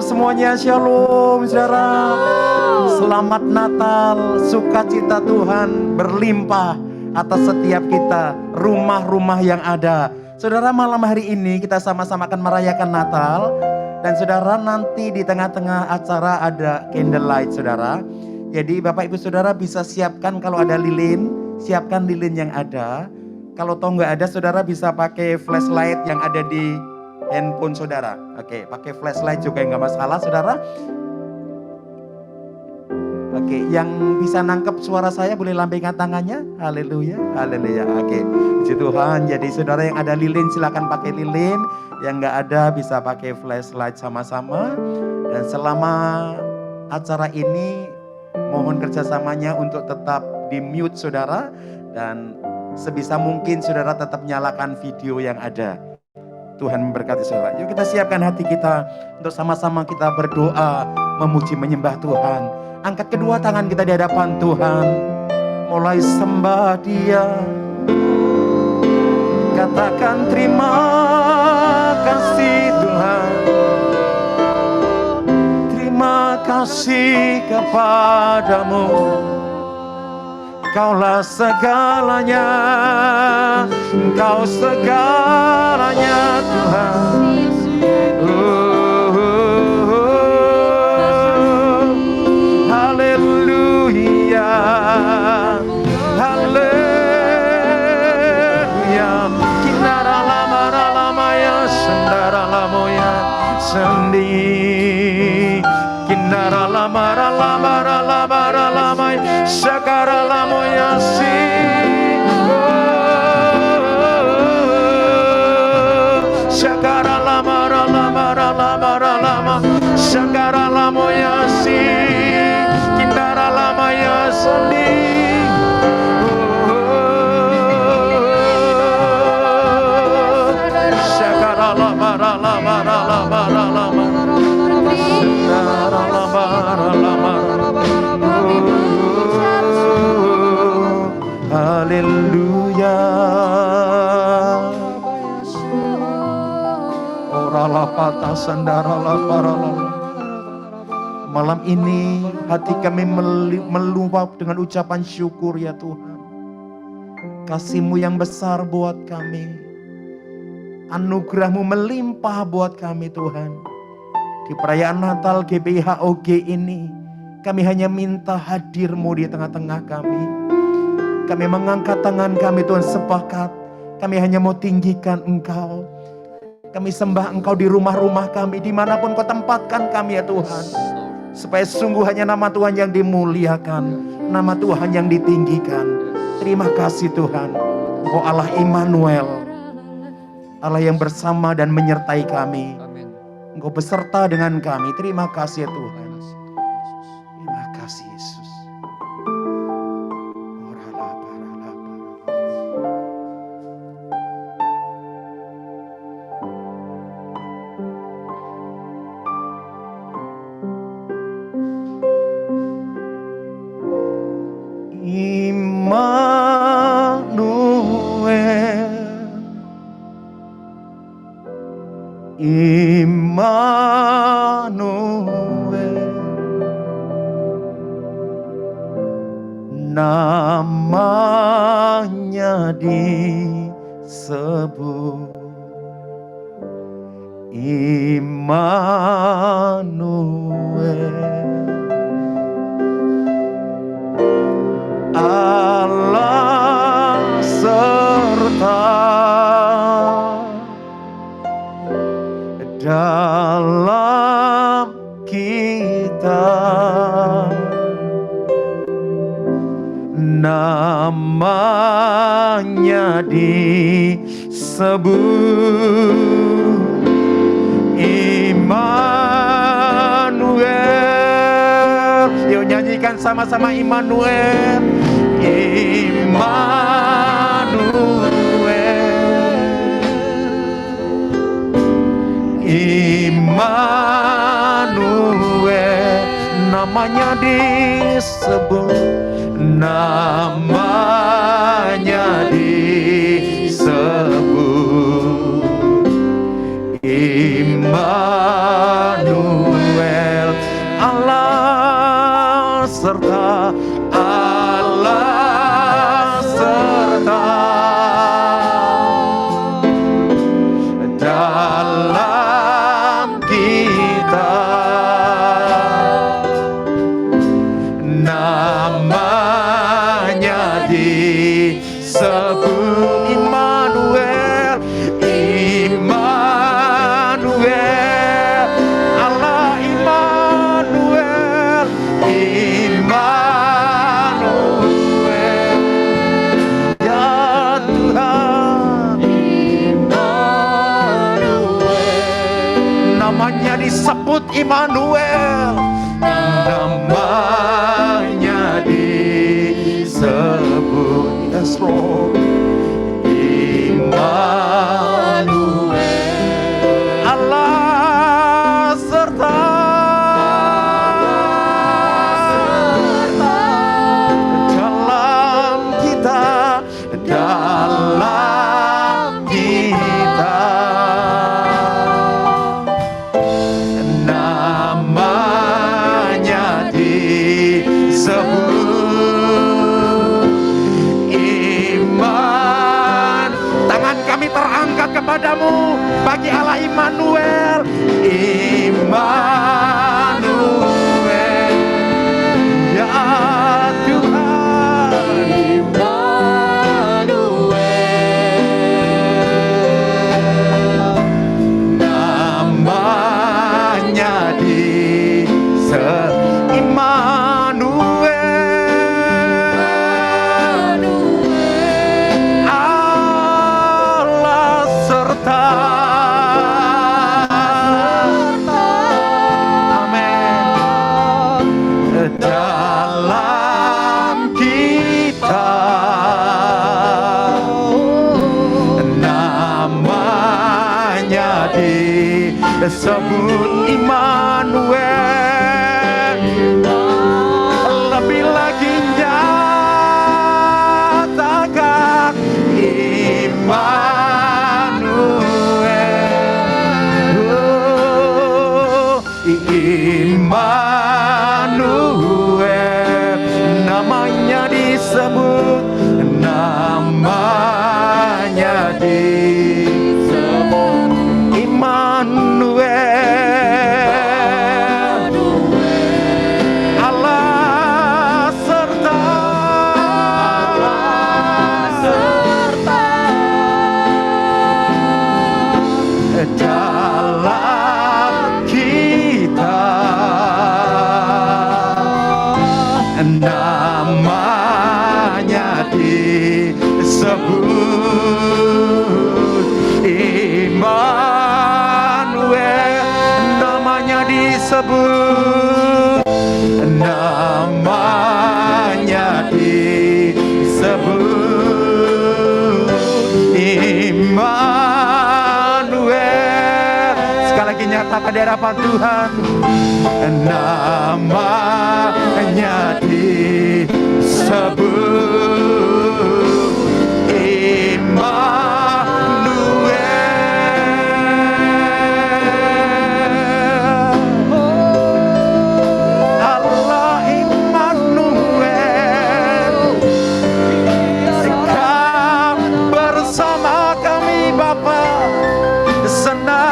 semuanya, shalom saudara. Selamat Natal, sukacita Tuhan berlimpah atas setiap kita, rumah-rumah yang ada. Saudara, malam hari ini kita sama-sama akan merayakan Natal. Dan saudara, nanti di tengah-tengah acara ada candlelight saudara. Jadi Bapak Ibu Saudara bisa siapkan kalau ada lilin, siapkan lilin yang ada. Kalau toh nggak ada, saudara bisa pakai flashlight yang ada di handphone saudara. Oke, pakai flashlight juga nggak masalah saudara. Oke, yang bisa nangkep suara saya boleh lambaikan tangannya. Haleluya, haleluya. Oke, puji Tuhan. Jadi saudara yang ada lilin silakan pakai lilin. Yang nggak ada bisa pakai flashlight sama-sama. Dan selama acara ini mohon kerjasamanya untuk tetap di mute saudara. Dan sebisa mungkin saudara tetap nyalakan video yang ada. Tuhan memberkati saudara. Yuk kita siapkan hati kita untuk sama-sama kita berdoa, memuji, menyembah Tuhan. Angkat kedua tangan kita di hadapan Tuhan. Mulai sembah Dia. Katakan terima kasih Tuhan. Terima kasih kepadamu. Kaulah segalanya, Engkau segalanya Tuhan. Haleluya, haleluya. Kinara lama lama ya, sendara lamoya sendi. Kinara lama lama lama sakara lamoya si. Sakara lama sakara lamoya si. Kinara lama ya sendi. Sakara lama haleluya. Orala patah sandara parala. Malam ini hati kami meluap dengan ucapan syukur ya Tuhan. Kasih-Mu yang besar buat kami. Anugerah-Mu melimpah buat kami Tuhan. Di perayaan Natal GBIHOG ini, kami hanya minta hadir-Mu di tengah-tengah kami. Kami mengangkat tangan kami Tuhan, sepakat. Kami hanya mau tinggikan Engkau. Kami sembah Engkau di rumah-rumah kami, dimanapun Kau tempatkan kami ya Tuhan. Supaya sungguh hanya nama Tuhan yang dimuliakan, nama Tuhan yang ditinggikan. Terima kasih Tuhan. Engkau Allah Immanuel, Allah yang bersama dan menyertai kami. Engkau beserta dengan kami. Terima kasih ya Tuhan. Terima kasih Yesus. Immanuel, namanya disebut Immanuel, Allah serta dalam kita, namanya disebut Immanuel. Yuk nyanyikan sama-sama Immanuel. Immanuel, namanya disebut, namanya disebut Immanuel. serta, Allah serta dalam kita. Namanya disebut Immanuel, Immanuel, Allah Immanuel, Immanuel, ya Tuhan, Immanuel. Namanya disebut Immanuel, namanya disebut, yes Lord, Immanuel, Allah serta dalam kita, dalam kita. Namanya disebut Iman. Tangan kami terangkat kepadamu bagi Allah Immanuel, Immanuel, ya Tuhan, Immanuel. Namanya disebut Immanuel, Allah serta. Amin. Dalam kita, namanya disebut Immanuel. Lebih lagi nyatakan Immanuel, oh, Immanuel. Namanya disebut, namanya disebut Immanuel, Allah serta dalam kita. Namanya disebut Immanuel, namanya disebut, namanya disebut Immanuel. Sekali lagi nyatakan di hadapan Tuhan, namanya disebut Immanuel, Allah Immanuel. Kau bersama kami Bapa senantiasa.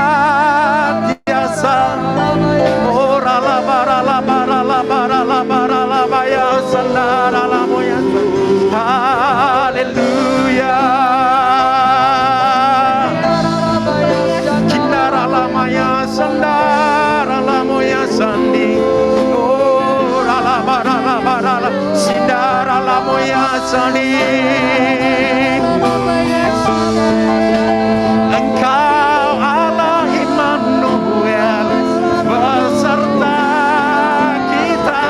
Haleluya. Kindara lamaya sandara lamoya sandi. Oh la bara sindara lamoya sandi. Engkau Allah Immanuel beserta kita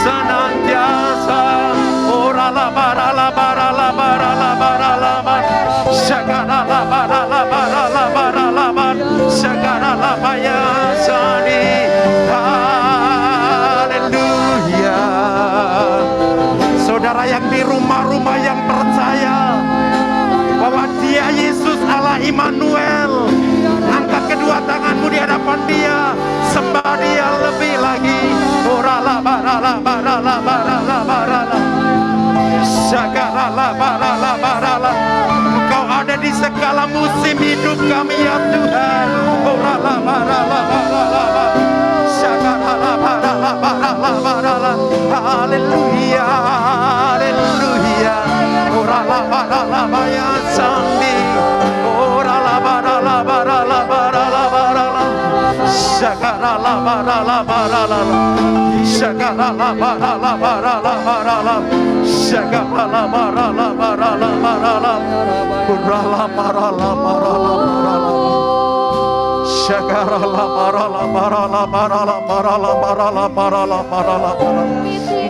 senantiasa. Ora la bara Shagara la bara Shagara la baya sani. Haleluya. Saudara yang di rumah-rumah yang percaya bahwa Dia Yesus Allah Immanuel, angkat kedua tanganmu di hadapan Dia, sembah Dia lebih lagi. Ora la Engkau ada di segala musim hidup kami ya Tuhan. Haleluya, haleluya. Ya Sandi.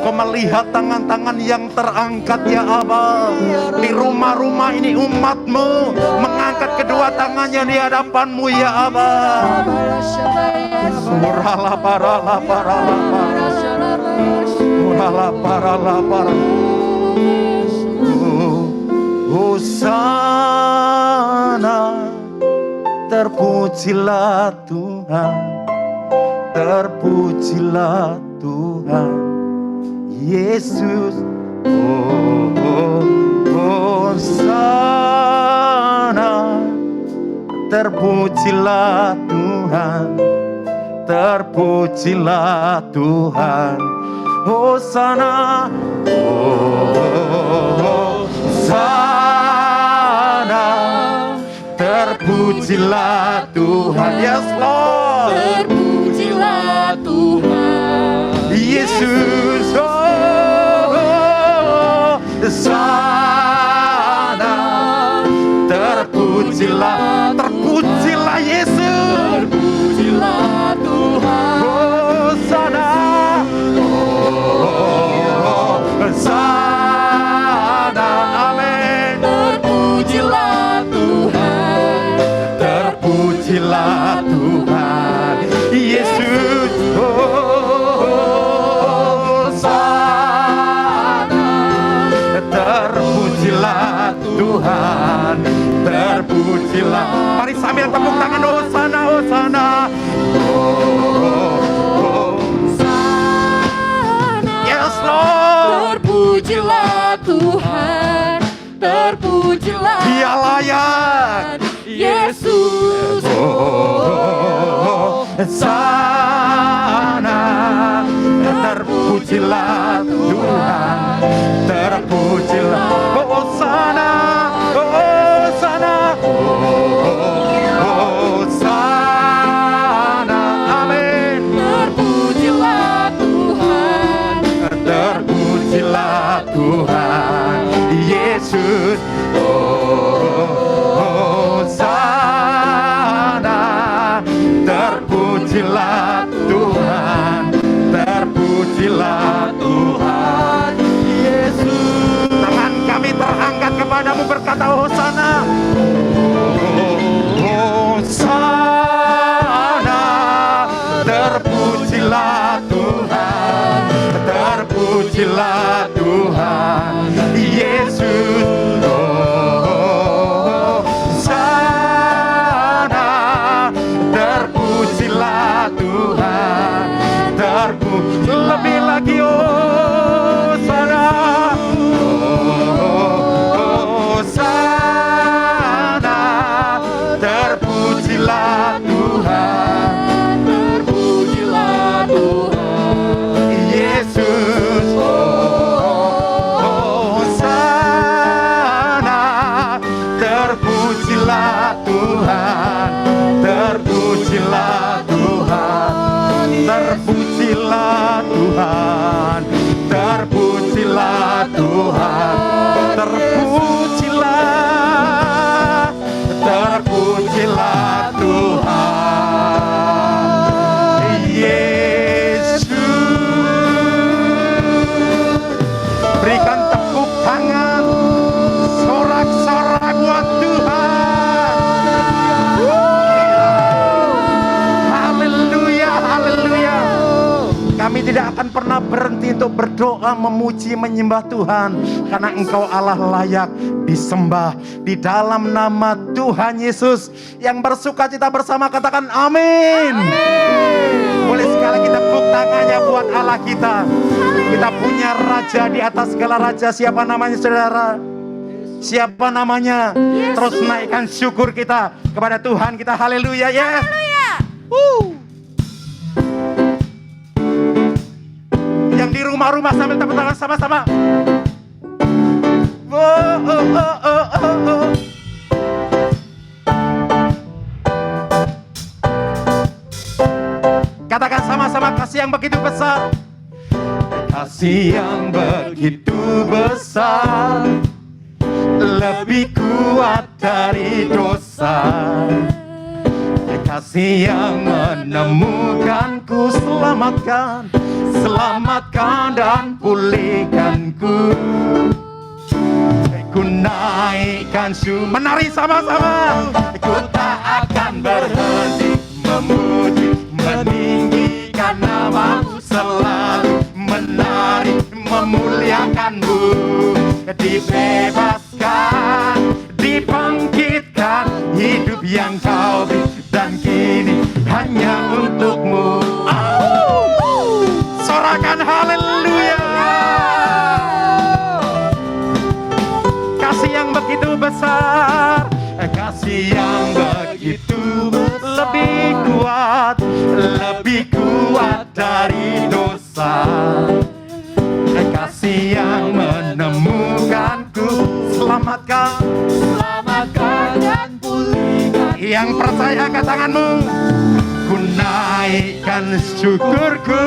Engkau melihat tangan-tangan yang terangkat ya Aba. Di rumah-rumah ini umat-Mu mengangkat kedua tangannya di hadapan-Mu ya Aba. Hosana, terpujilah Tuhan, terpujilah Tuhan Yesus. Hosana, terpujilah Tuhan, terpujilah Tuhan. Hosana, Hosana, terpujilah Tuhan. Yes Lord, terpujilah Tuhan Yesus. Hosana, terpujilah, terpujilah Yesus, terpujilah Tuhan. Hosana, Hosana, amin. Terpujilah Tuhan, terpujilah Tuhan Yesus. Hosana, terpujilah Tuhan, terpujilah. Mari sambil tepuk tangan. Hosana, Hosana. Yes Lord, terpujilah Tuhan, terpujilah Dia layak Yesus. Hosana, terpujilah Tuhan, terpujilah. Hosana, Hosana, Hosana, amin. Terpujilah Tuhan, terpujilah Tuhan Yesus. Hosana, terpujilah Tuhan, terpujilah Tuhan Yesus. Tangan kami terangkat kepadamu berkata Hosana. Hosana, terpujilah Tuhan, terpujilah Tuhan Yesus. Hosana, terpujilah Tuhan, lebih lagi Hosana. Hosana, terpujilah Tuhan, terpujilah Tuhan Yesus. Hosana, terpujilah Tuhan, terpujilah Tuhan, terpujilah Tuhan, terpujilah Tuhan, terpujilah, terpujilah Tuhan Yesus. Berikan tepuk tangan, sorak-sorak buat Tuhan. Haleluya, haleluya. Kami tidak akan pernah berhenti untuk berdoa, memuji, menyembah Tuhan, karena Engkau Allah layak disembah. Di dalam nama Tuhan Yesus yang bersuka cita bersama katakan amin. Boleh sekali kita tepuk tangannya buat Allah kita. Kita punya raja di atas segala raja. Siapa namanya saudara? Siapa namanya? Terus naikkan syukur kita kepada Tuhan kita. Haleluya, yes. Yang di rumah-rumah sambil tepuk tangan sama-sama. Katakan sama-sama, kasih yang begitu besar. Kasih yang begitu besar, lebih kuat dari dosa. Kasih yang menemukanku, selamatkan dan pulihkanku. Ku naikkan menari sama-sama. Ku tak akan berhenti memuji, meninggikan namamu, selalu menari, memuliakanmu. Dibebaskan, dibangkitkan, hidup yang kau beri dan kini hanya untukmu. Sorakan haleluya. Kasih yang begitu besar, kasih yang begitu lebih kuat dari dosa. Kasih yang menemukanku, selamatkan dan pulihkan. Yang percaya angkat tanganmu. Ku naikkan syukurku,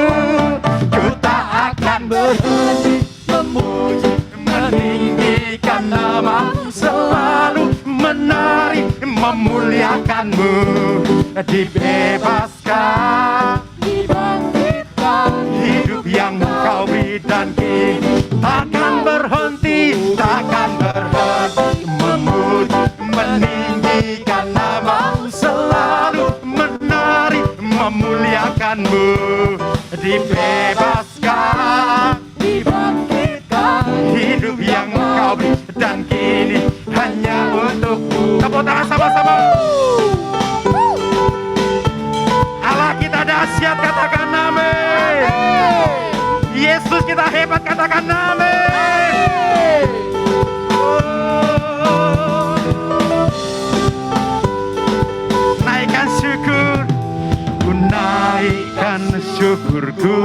ku tak akan berhenti memuji, meninggikan namamu, selalu menari, memuliakanmu. Dibebaskan, dibangkitkan, hidup yang kau beri dan kini takkan berhenti memuji, meninggikan namamu, selalu menari, memuliakanmu. Dibebaskan, dibangkitkan, hidup yang kau beri dan kini hanya untukmu. Tepuk tangan sama-sama. Allah kita dahsyat, katakan amin. Yesus kita hebat, katakan amin. Naikkan syukur, ku naikkan syukurku,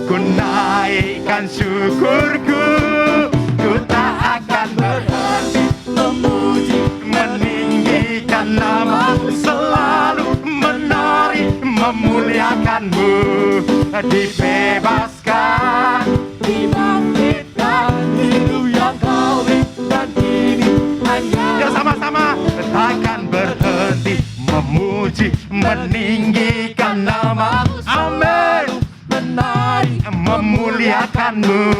ku naikkan syukurku, ku tak akan berhenti memuji, meninggikan namamu, selalu menari, memuliakanmu. Dibebaskan, dibangkitkan, hidup yang kau beri dan kini hanya. Ya sama-sama, takkan berhenti memuji, meninggikan namamu, amin, menari, memuliakanmu.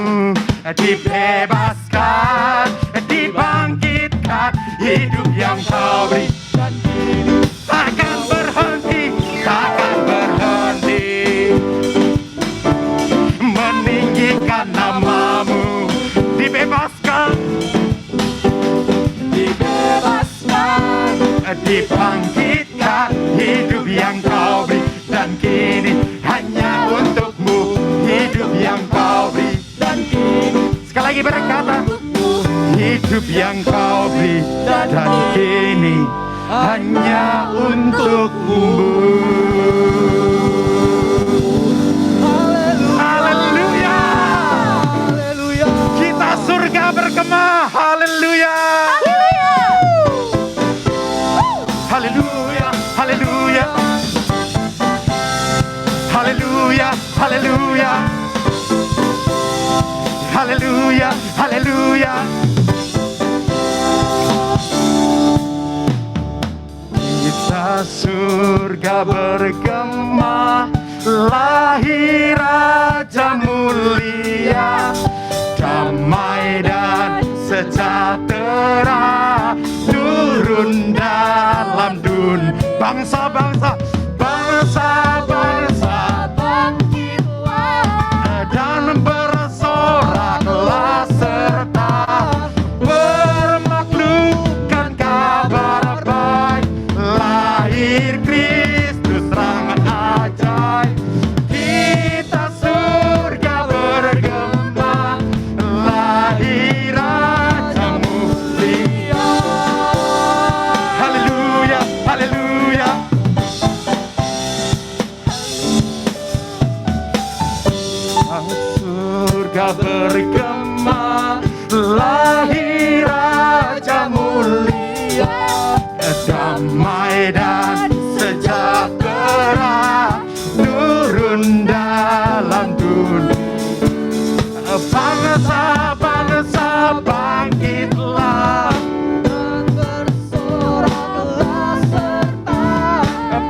Dibebaskan, dibangkitkan, hidup yang kau beri dan kini takkan berhenti, meninggikan namamu. Dibebaskan, dibangkitkan, hidup yang kau beri dan kini hanya untukmu. Hidup yang kau beri dan kini, sekali lagi berkata, hidup yang kau beri dan kini hanya untukmu. Haleluya. Kita surga bergema. Haleluya. Haleluya. Haleluya. Haleluya. Haleluya. Haleluya. Haleluya. Kita surga bergema, lahir Raja mulia, damai dan sejahtera turun dalam dunia. Bangsa-bangsa bangkitlah dan bersoraklah serta bermaklumkan kabar baik, lahir Kristus rangan surga bergema, lahir Raja mulia, damai dan sejahtera turun dalam dunia. Bangsa-bangsa bangkitlah, bersoraklah serta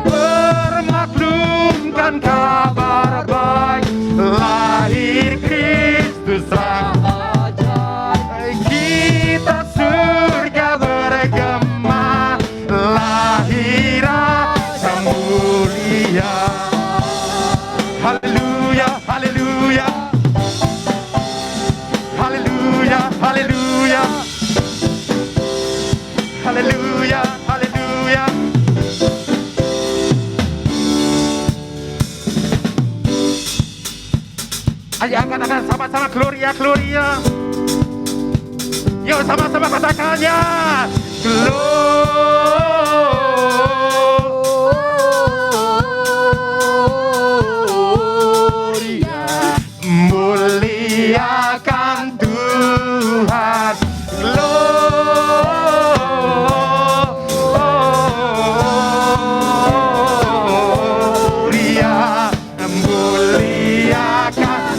bermaklumkan kabar baik, lahir Kristus Sang Raja. Kita surga bergema, lahir Raja mulia. Haleluya, haleluya, haleluya, haleluya, haleluya, haleluya. Ayo katakan sama-sama Gloria, Gloria. Yuk sama-sama katakannya. Gloria. Muliakan Tuhan. Gloria. Muliakan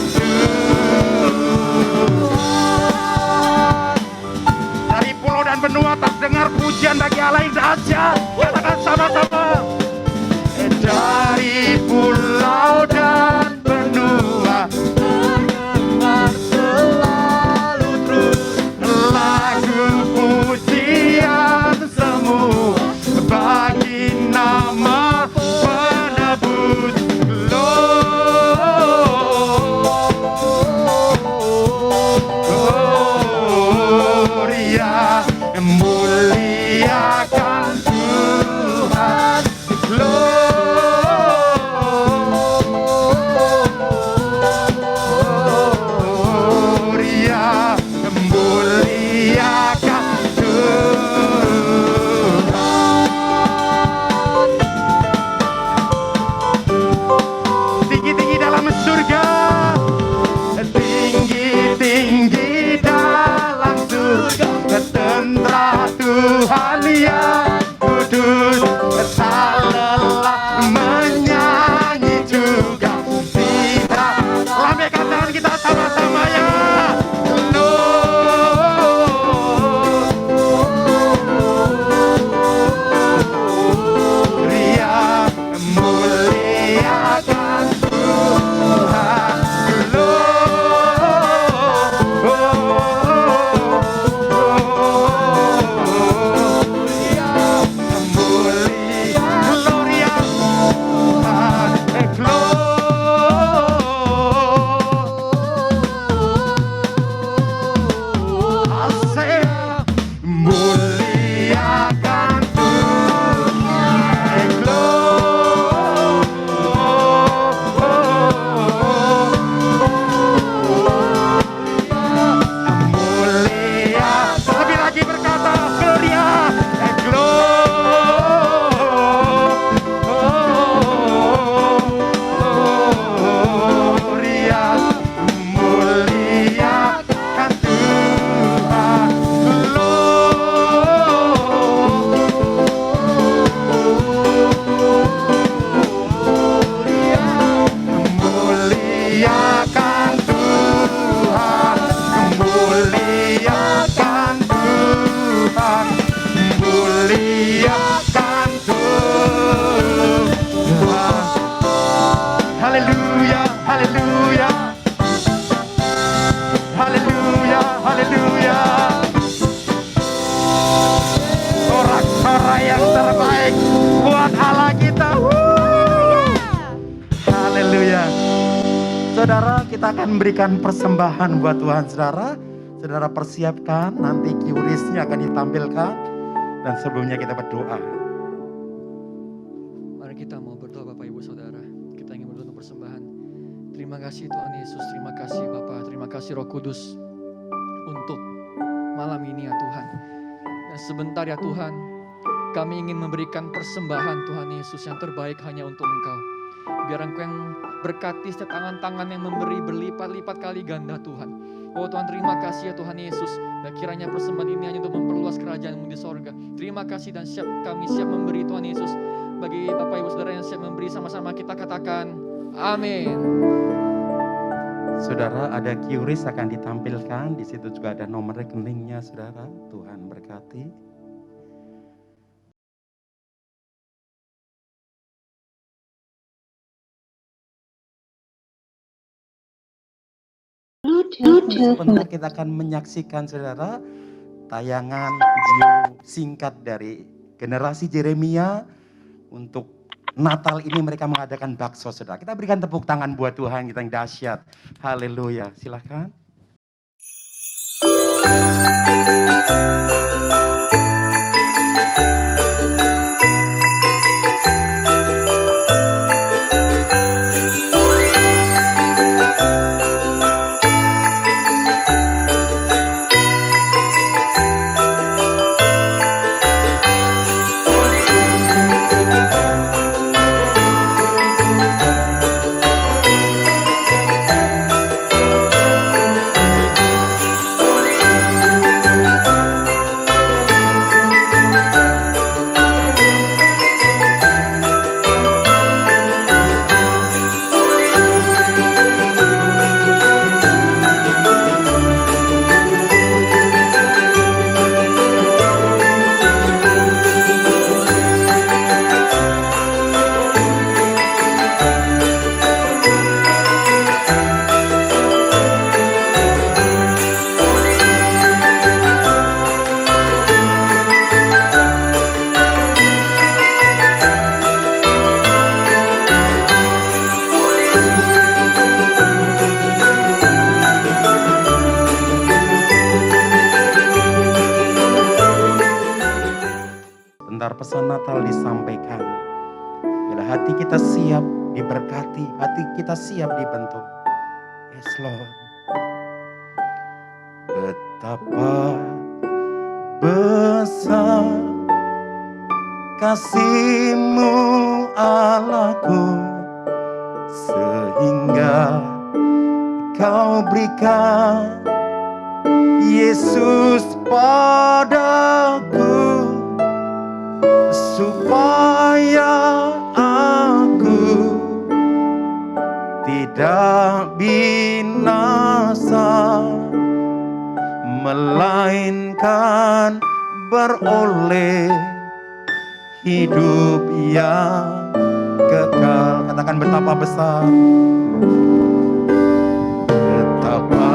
dari pulau dan benua terdengar pujian bagi Allah yang dahsyat. Katakan sama-sama. Dari pulau dan benua terdengar selalu terus lagu pujian semua bagi nama penebus. Gloria, muliakan Tuhan. Gloria, muliakan Tuhan. Tinggi-tinggi dalam surga, tinggi-tinggi dalam surga, tentara Tuhan yang kudus, tak lelah menyanyi juga. Kita lambaikan tangan kita sama-sama ya. Gloria, muliakan Tuhan. Muliakan Tuhan. Mulia, lebih lagi berkata Gloria, Gloria, muliakan Tuhan. Muliakan Tuhan, muliakan Tuhan, muliakan Tuhan. Haleluya, haleluya, haleluya, haleluya. Sorak-sorai yang terbaik buat Allah kita. Haleluya. Saudara, kita akan memberikan persembahan buat Tuhan saudara. Saudara persiapkan, nanti QRIS-nya akan ditampilkan. Dan sebelumnya kita berdoa. Mari kita mau berdoa Bapak Ibu Saudara. Kita ingin berdoa untuk persembahan. Terima kasih Tuhan Yesus, terima kasih Bapa, terima kasih Roh Kudus untuk malam ini ya Tuhan. Dan sebentar ya Tuhan, kami ingin memberikan persembahan Tuhan Yesus yang terbaik hanya untuk Engkau. Biar Engkau yang Berkati setiap tangan-tangan yang memberi berlipat-lipat kali ganda Tuhan. Oh Tuhan, terima kasih ya Tuhan Yesus. Dan kiranya persembahan ini hanya untuk memperluas kerajaan-Mu di sorga. Terima kasih dan kami siap memberi Tuhan Yesus. Bagi Bapak Ibu Saudara yang siap memberi, sama-sama kita katakan amin. Saudara, ada QRIS akan ditampilkan. Di situ juga ada nomor rekeningnya, saudara. Tuhan berkati. Sebentar kita akan menyaksikan, saudara, tayangan video singkat dari generasi Yeremia. Untuk Natal ini mereka mengadakan bakso, saudara. Kita berikan tepuk tangan buat Tuhan kita yang dahsyat. Haleluya. Silakan. Pesan Natal disampaikan. Bila hati kita siap diberkati, hati kita siap dibentuk. Yes Lord. Betapa besar kasih-Mu Allahku, sehingga Kau berikan Yesus padaku, supaya aku tidak binasa, melainkan beroleh hidup yang kekal. Katakan betapa besar, betapa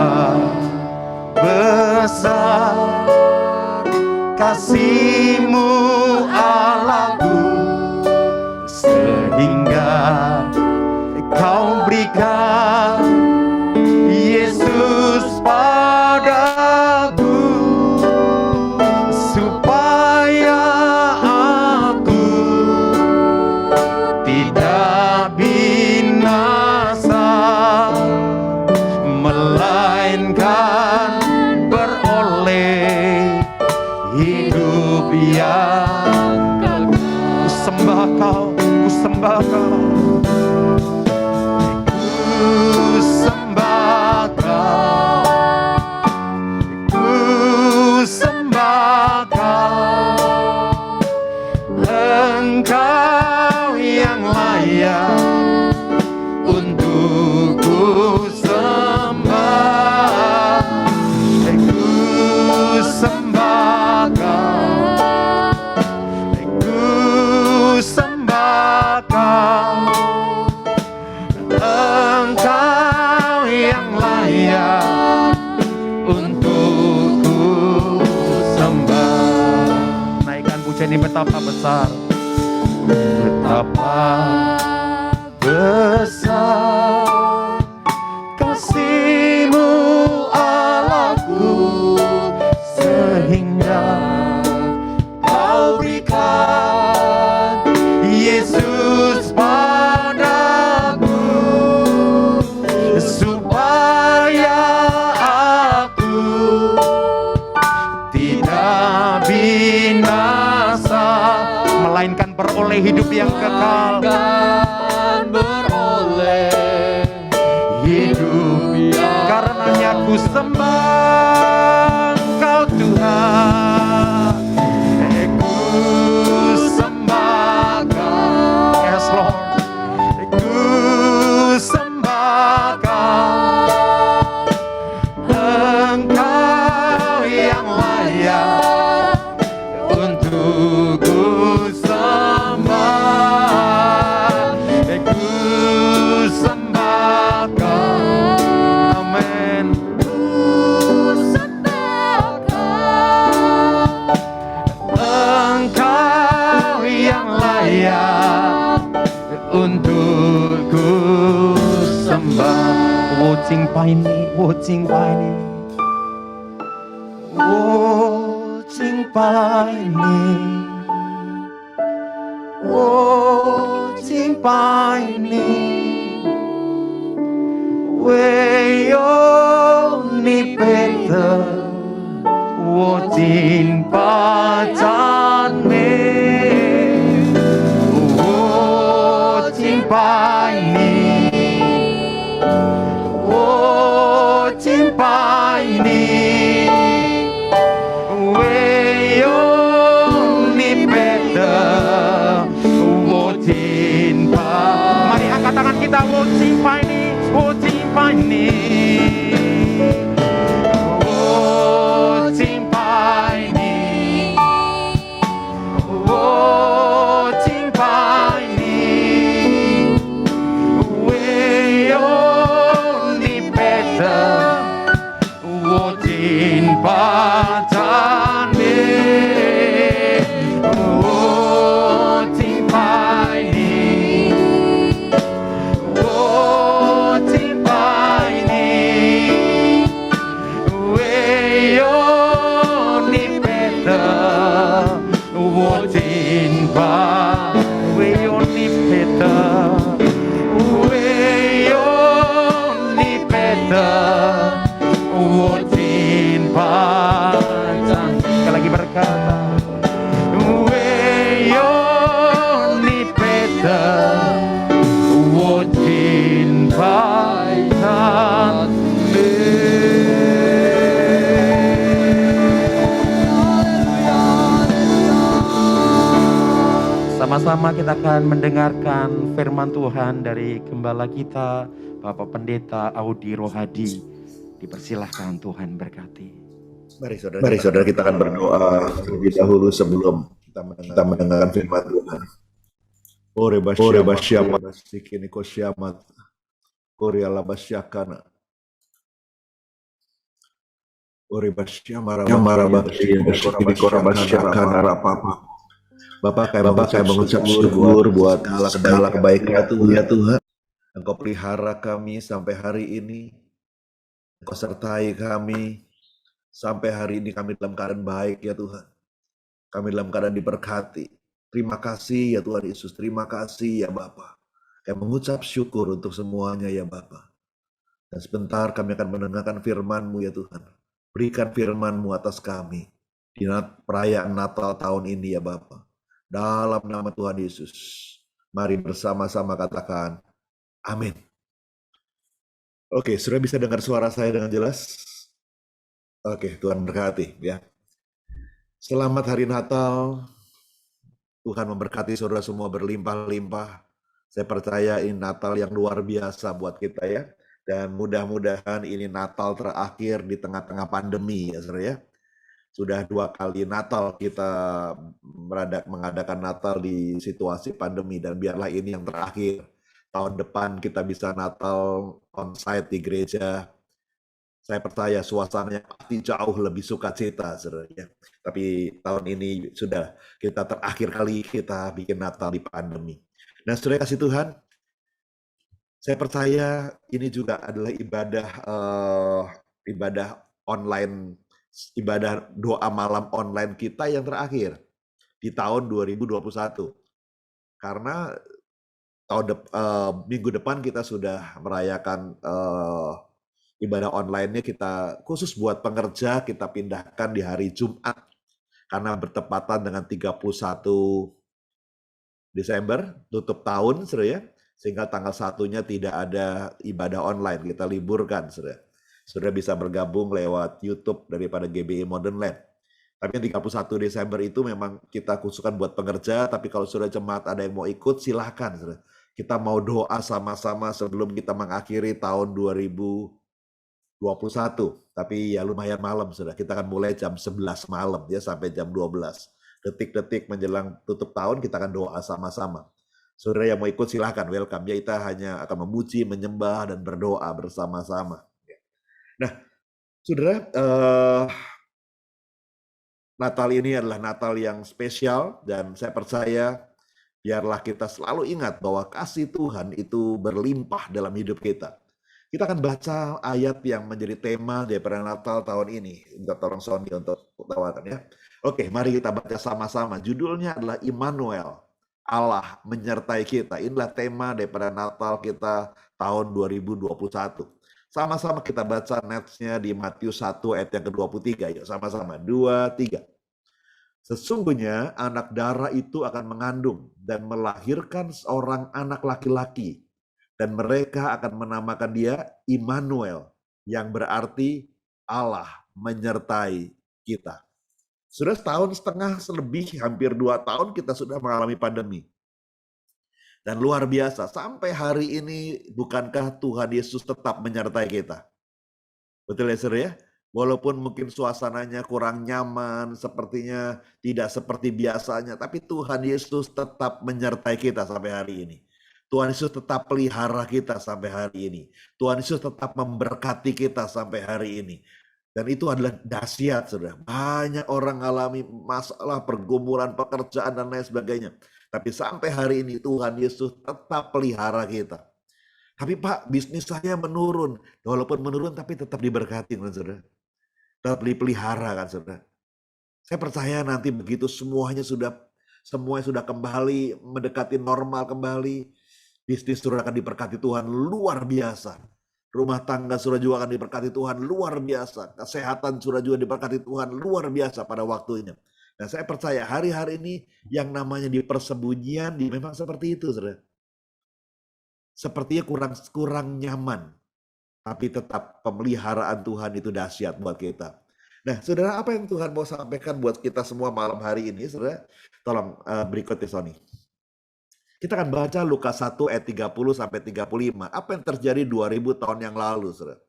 besar kasih-Mu Allahku, sehingga Kau berikan Yesus padaku, supaya aku tidak binasa, melainkan beroleh hidup yang kekal. Ku sembah Kau, ku sembah Kau, ku sembah Kau, ku sembah Kau. Engkau yang layak untuk ku sembah. Ku sembah Kau, ku sembah Kau. Engkau yang layak untuk ku sembah. Naikkan pujian ini, betapa besar, betapa besar kasih-Mu Allahku, sehingga Kau berikan Yesus padaku, supaya aku tidak binasa, melainkan beroleh hidup yang kekal. Beroleh sembah Engkau Tuhan, ku sembah Kau. Yes Lord, ku sembah Kau, Engkau yang layak untuk ku sembah, ku sembah Kau. Amin. Ku sembah Kau, Engkau yang layak untuk ku sembah. Wo Jing Pai Ni, Wo Jing Pai Ni, Wo Jing Pai Ni, Wo Jing Pai Ni, Wei Yo Ni Pe Te, Wo Jing Pa Chan Me, Wo Jing Pai Ni, Wo Jing Pai Ni, Wei Yo Ni Pe Te, Wo Jing Pa. Mari angkat tangan kita, Wo Jing Pai Ni, Wo Jing Pai Ni, Wo Jing Pai Ni, Wo Jing Pai Ni, Wei Yo Ni Pe Te, Wo Jing Pa Chan Me, Wo Jing Pai Ni, Wo Jing Pai Ni, Wei Yo Ni Pe Te, Wo Jing Pa, Wei Yo Ni Pe Te, Wei Yo Ni Pe Te, Wo Jing Pa Chan. Sekali lagi berkata, Wei Yo Ni Pe Te, Wo Jing Pa Chan Me. Sama-sama kita akan mendengarkan firman Tuhan dari gembala kita, Bapak Pendeta Audi Rohadi. Dipersilahkan Tuhan berkati. Mari saudara kita akan berdoa terlebih dahulu sebelum kita mendengarkan firman Tuhan. Ore basyamat sikini kosyamat Ore alabasyakana Ore basyamara sikini korabasyakana rapapa. Bapak kami mengucap syukur buat segala kebaikan Tuhan. Engkau pelihara kami sampai hari ini. Engkau sertai kami sampai hari ini, kami dalam keadaan baik ya Tuhan. Kami dalam keadaan diberkati. Terima kasih ya Tuhan Yesus, terima kasih ya Bapa. Kami mengucap syukur untuk semuanya ya Bapa. Dan sebentar kami akan mendengarkan firman-Mu ya Tuhan. Berikan firman-Mu atas kami di perayaan Natal tahun ini ya Bapa. Dalam nama Tuhan Yesus, mari bersama-sama katakan amin. Oke, sudah bisa dengar suara saya dengan jelas? Oke, Tuhan berkati ya. Selamat hari Natal. Tuhan memberkati saudara semua berlimpah-limpah. Saya percaya ini Natal yang luar biasa buat kita ya. Dan mudah-mudahan ini Natal terakhir di tengah-tengah pandemi ya saudara ya. Sudah 2 kali Natal kita mengadakan Natal di situasi pandemi, dan biarlah ini yang terakhir. Tahun depan kita bisa Natal on-site di gereja. Saya percaya suasananya pasti jauh lebih sukacita, saudara ya. Tapi tahun ini sudah kita terakhir kali kita bikin Natal di pandemi. Nah, saudara kasih Tuhan, saya percaya ini juga adalah ibadah online, ibadah doa malam online kita yang terakhir di tahun 2021. Karena minggu depan kita sudah merayakan ibadah online-nya, kita khusus buat pengerja kita pindahkan di hari Jumat karena bertepatan dengan 31 Desember tutup tahun, saudara ya. Sehingga tanggal 1-nya tidak ada ibadah online, kita liburkan, saudara. Saudara bisa bergabung lewat YouTube daripada GBI Modern Land. Tapi yang 31 Desember itu memang kita khususkan buat pengerja, tapi kalau saudara jemaat ada yang mau ikut, silahkan. Saudara. Kita mau doa sama-sama sebelum kita mengakhiri tahun 2021. Tapi ya lumayan malam, saudara. Kita akan mulai jam 11 malam ya sampai jam 12. Detik-detik menjelang tutup tahun kita akan doa sama-sama. Saudara yang mau ikut silahkan, welcome. Ya, kita hanya akan memuji, menyembah, dan berdoa bersama-sama. Nah, saudara, Natal ini adalah Natal yang spesial dan saya percaya biarlah kita selalu ingat bahwa kasih Tuhan itu berlimpah dalam hidup kita. Kita akan baca ayat yang menjadi tema daripada Natal tahun ini. Untuk orang Sony untuk tawaran ya. Oke, mari kita baca sama-sama. Judulnya adalah Immanuel. Allah menyertai kita. Inilah tema daripada Natal kita tahun 2021. Sama-sama kita baca netsnya di Matius 1 ayat yang ke-23. Yuk sama-sama. 2, 3. Sesungguhnya anak darah itu akan mengandung dan melahirkan seorang anak laki-laki. Dan mereka akan menamakan dia Immanuel. Yang berarti Allah menyertai kita. Sudah setahun setengah lebih, hampir 2 tahun kita sudah mengalami pandemi. Dan luar biasa, sampai hari ini bukankah Tuhan Yesus tetap menyertai kita? Betul ya saudara ya? Walaupun mungkin suasananya kurang nyaman, sepertinya tidak seperti biasanya, tapi Tuhan Yesus tetap menyertai kita sampai hari ini. Tuhan Yesus tetap pelihara kita sampai hari ini. Tuhan Yesus tetap memberkati kita sampai hari ini. Dan itu adalah dahsyat, saudara. Banyak orang alami masalah, pergumulan, pekerjaan, dan lain sebagainya. Tapi sampai hari ini Tuhan Yesus tetap pelihara kita. Tapi Pak, bisnis saya menurun. Walaupun menurun tapi tetap diberkati, kan saudara. Tetap dipelihara, kan saudara. Saya percaya nanti begitu semuanya sudah kembali mendekati normal kembali. Bisnis saudara akan diberkati Tuhan luar biasa. Rumah tangga saudara juga akan diberkati Tuhan luar biasa. Kesehatan saudara juga diberkati Tuhan luar biasa pada waktunya. Nah, saya percaya hari-hari ini yang namanya di persembunyian memang seperti itu, saudara. Sepertinya kurang nyaman, tapi tetap pemeliharaan Tuhan itu dahsyat buat kita. Nah, saudara, apa yang Tuhan mau sampaikan buat kita semua malam hari ini, saudara? Tolong berikutnya, Sony. Kita akan baca Lukas 1 ayat 30 sampai 35. Apa yang terjadi 2000 tahun yang lalu, saudara?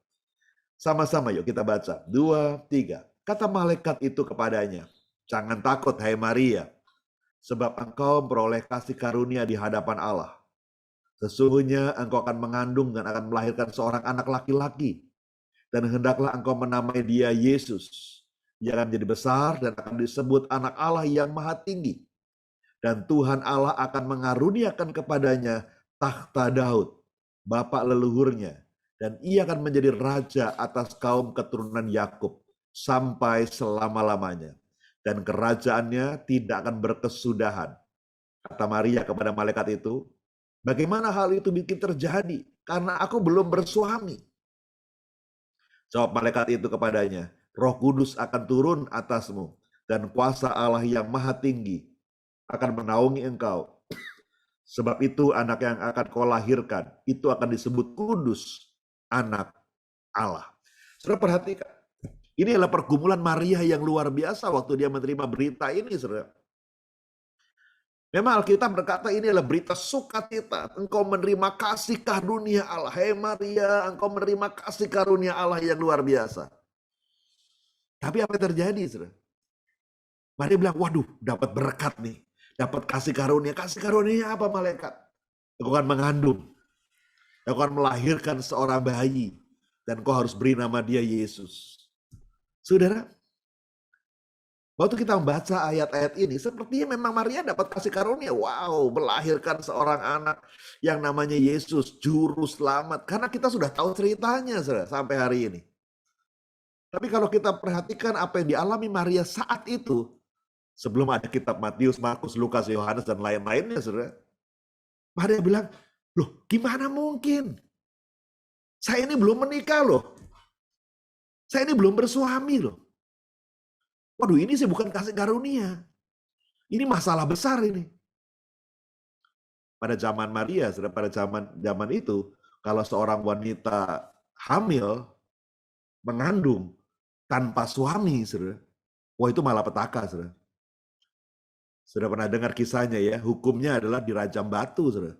Sama-sama yuk kita baca. 2, 3. Kata malaikat itu kepadanya, "Jangan takut, hai Maria, sebab engkau memperoleh kasih karunia di hadapan Allah. Sesungguhnya engkau akan mengandung dan akan melahirkan seorang anak laki-laki. Dan hendaklah engkau menamai dia Yesus. Ia akan menjadi besar dan akan disebut anak Allah yang maha tinggi. Dan Tuhan Allah akan mengaruniakan kepadanya takhta Daud, bapa leluhurnya. Dan ia akan menjadi raja atas kaum keturunan Yakub sampai selama-lamanya. Dan kerajaannya tidak akan berkesudahan." Kata Maria kepada malaikat itu, "Bagaimana hal itu bikin terjadi? Karena aku belum bersuami." Jawab malaikat itu kepadanya, "Roh Kudus akan turun atasmu, dan kuasa Allah yang maha tinggi akan menaungi engkau. Sebab itu anak yang akan kau lahirkan, itu akan disebut kudus, anak Allah." Saudara perhatikan, ini adalah pergumulan Maria yang luar biasa waktu dia menerima berita ini, saudara. Memang Alkitab berkata ini adalah berita sukacita. Engkau menerima kasih karunia Allah. Hei Maria, engkau menerima kasih karunia Allah yang luar biasa. Tapi apa yang terjadi, saudara? Maria bilang, waduh, dapat berkat nih. Dapat kasih karunia. Kasih karunia apa malaikat? Engkau akan mengandung. Engkau akan melahirkan seorang bayi. Dan kau harus beri nama dia Yesus. Saudara, waktu kita membaca ayat-ayat ini, sepertinya memang Maria dapat kasih karunia. Wow, melahirkan seorang anak yang namanya Yesus, juru selamat. Karena kita sudah tahu ceritanya saudara, sampai hari ini. Tapi kalau kita perhatikan apa yang dialami Maria saat itu, sebelum ada kitab Matius, Markus, Lukas, Yohanes, dan lain-lainnya, saudara. Maria bilang, loh gimana mungkin? Saya ini belum menikah loh. Saya ini belum bersuami loh. Waduh, ini sih bukan kasih karunia. Ini masalah besar ini. Pada zaman Maria, pada zaman itu, kalau seorang wanita hamil, mengandung tanpa suami, saudara. Wah, itu malapetaka, saudara. Sudah pernah dengar kisahnya ya, hukumnya adalah dirajam batu, saudara.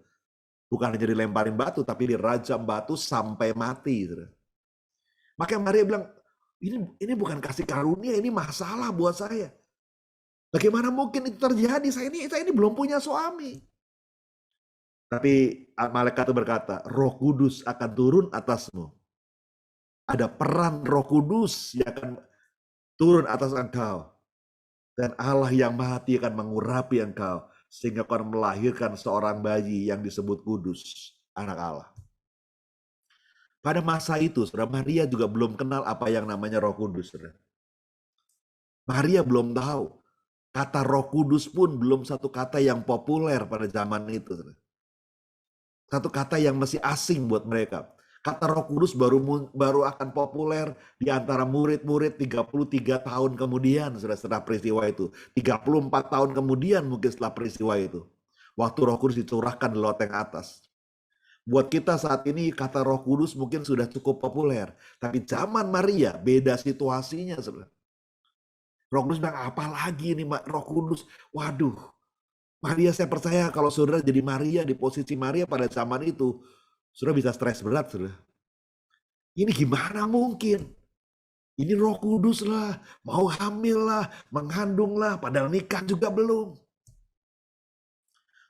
Bukan hanya dilemparin batu, tapi dirajam batu sampai mati, saudara. Makanya Maria bilang, ini bukan kasih karunia, ini masalah buat saya. Bagaimana mungkin itu terjadi? Saya ini belum punya suami. Tapi malaikat itu berkata, Roh Kudus akan turun atasmu. Ada peran Roh Kudus yang akan turun atas engkau. Dan Allah yang Maha Tinggi akan mengurapi engkau. Sehingga kau akan melahirkan seorang bayi yang disebut Kudus, anak Allah. Pada masa itu, saudara, Maria juga belum kenal apa yang namanya Roh Kudus. Saudara. Maria belum tahu. Kata Roh Kudus pun belum satu kata yang populer pada zaman itu. Saudara. Satu kata yang masih asing buat mereka. Kata Roh Kudus baru akan populer di antara murid-murid 33 tahun kemudian setelah peristiwa itu. 34 tahun kemudian mungkin setelah peristiwa itu. Waktu Roh Kudus dicurahkan di loteng atas. Buat kita saat ini kata Roh Kudus mungkin sudah cukup populer. Tapi zaman Maria beda situasinya. Saudara. Roh Kudus bilang, apa lagi nih Roh Kudus? Waduh. Maria, saya percaya kalau saudara jadi Maria, di posisi Maria pada zaman itu, saudara bisa stres berat, saudara. Ini gimana mungkin? Ini Roh Kudus lah, mau hamil lah, mengandung lah, padahal nikah juga belum.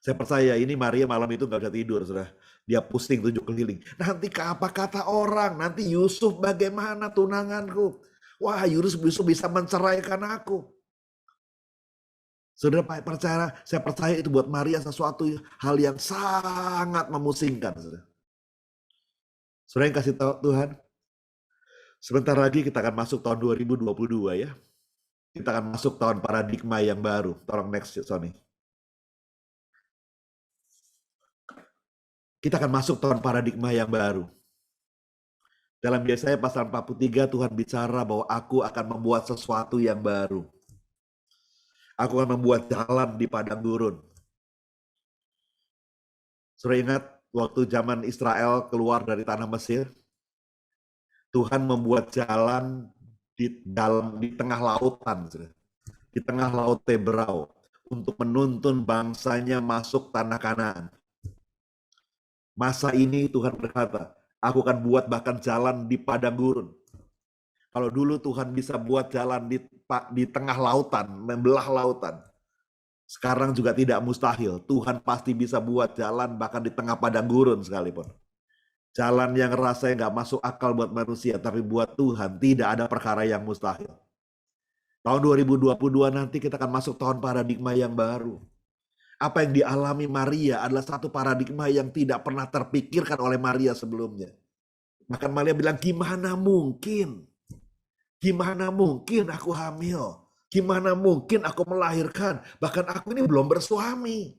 Saya percaya ini Maria malam itu gak bisa tidur, saudara. Dia pusing tunjuk keliling. Nanti apa kata orang? Nanti Yusuf bagaimana tunanganku? Wah, Yusuf bisa menceraikan aku. Saudara percaya, saya percaya itu buat Maria sesuatu hal yang sangat memusingkan. Saudara yang kasih tahu Tuhan, sebentar lagi kita akan masuk tahun 2022 ya. Kita akan masuk tahun paradigma yang baru. Tolong next Sony. Kita akan masuk tahun paradigma yang baru. Dalam Yesaya pasal 43 Tuhan bicara bahwa aku akan membuat sesuatu yang baru. Aku akan membuat jalan di padang gurun. Saudara ingat waktu zaman Israel keluar dari tanah Mesir, Tuhan membuat jalan di tengah lautan, di tengah laut Tebrau, untuk menuntun bangsanya masuk tanah Kanaan. Masa ini Tuhan berkata, aku akan buat bahkan jalan di padang gurun. Kalau dulu Tuhan bisa buat jalan di tengah lautan, membelah lautan. Sekarang juga tidak mustahil. Tuhan pasti bisa buat jalan bahkan di tengah padang gurun sekalipun. Jalan yang rasanya nggak masuk akal buat manusia, tapi buat Tuhan tidak ada perkara yang mustahil. Tahun 2022 nanti kita akan masuk tahun paradigma yang baru. Apa yang dialami Maria adalah satu paradigma yang tidak pernah terpikirkan oleh Maria sebelumnya. Bahkan Maria bilang, gimana mungkin? Gimana mungkin aku hamil? Gimana mungkin aku melahirkan? Bahkan aku ini belum bersuami.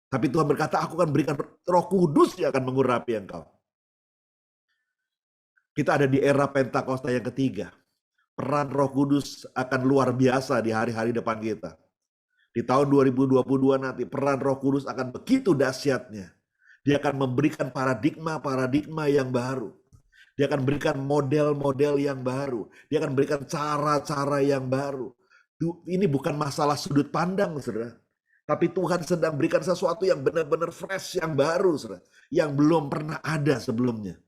Tapi Tuhan berkata, aku akan berikan Roh Kudus yang akan mengurapi engkau. Kita ada di era Pentakosta yang ketiga. Peran Roh Kudus akan luar biasa di hari-hari depan kita. Di tahun 2022 nanti peran Roh Kudus akan begitu dahsyatnya. Dia akan memberikan paradigma yang baru. Dia akan berikan model-model yang baru. Dia akan berikan cara-cara yang baru. Ini bukan masalah sudut pandang, saudara. Tapi Tuhan sedang berikan sesuatu yang benar-benar fresh, yang baru, saudara. Yang belum pernah ada sebelumnya.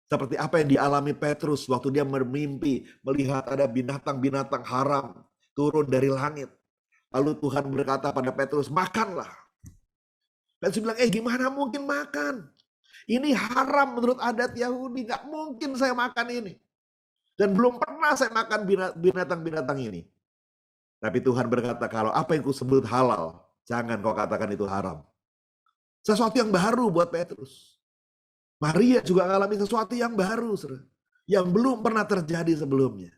Seperti apa yang dialami Petrus waktu dia bermimpi, melihat ada binatang-binatang haram turun dari langit. Lalu Tuhan berkata pada Petrus, makanlah. Petrus bilang, gimana mungkin makan? Ini haram menurut adat Yahudi, gak mungkin saya makan ini. Dan belum pernah saya makan binatang-binatang ini. Tapi Tuhan berkata, kalau apa yang kusebut halal, jangan kau katakan itu haram. Sesuatu yang baru buat Petrus. Maria juga mengalami sesuatu yang baru, saudara. Yang belum pernah terjadi sebelumnya.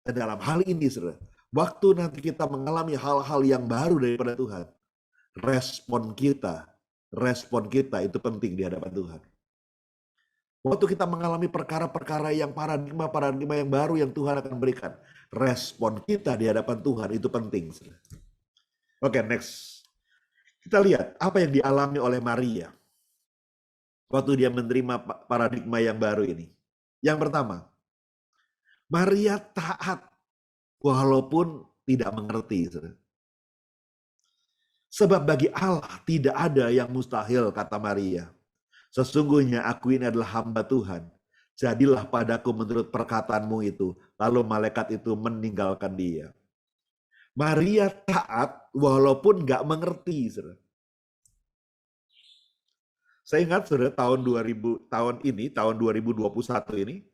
Dan dalam hal ini, saudara, waktu nanti kita mengalami hal-hal yang baru daripada Tuhan, respon kita itu penting di hadapan Tuhan. Waktu kita mengalami perkara-perkara yang paradigma yang baru yang Tuhan akan berikan, respon kita di hadapan Tuhan itu penting. Oke, next. Kita lihat apa yang dialami oleh Maria waktu dia menerima paradigma yang baru ini. Yang pertama, Maria taat walaupun tidak mengerti. Sebab bagi Allah tidak ada yang mustahil, kata Maria. Sesungguhnya aku ini adalah hamba Tuhan. Jadilah padaku menurut perkataanmu itu. Lalu malaikat itu meninggalkan dia. Maria taat walaupun nggak mengerti. Saudara. Saya ingat saudara, tahun 2021 ini,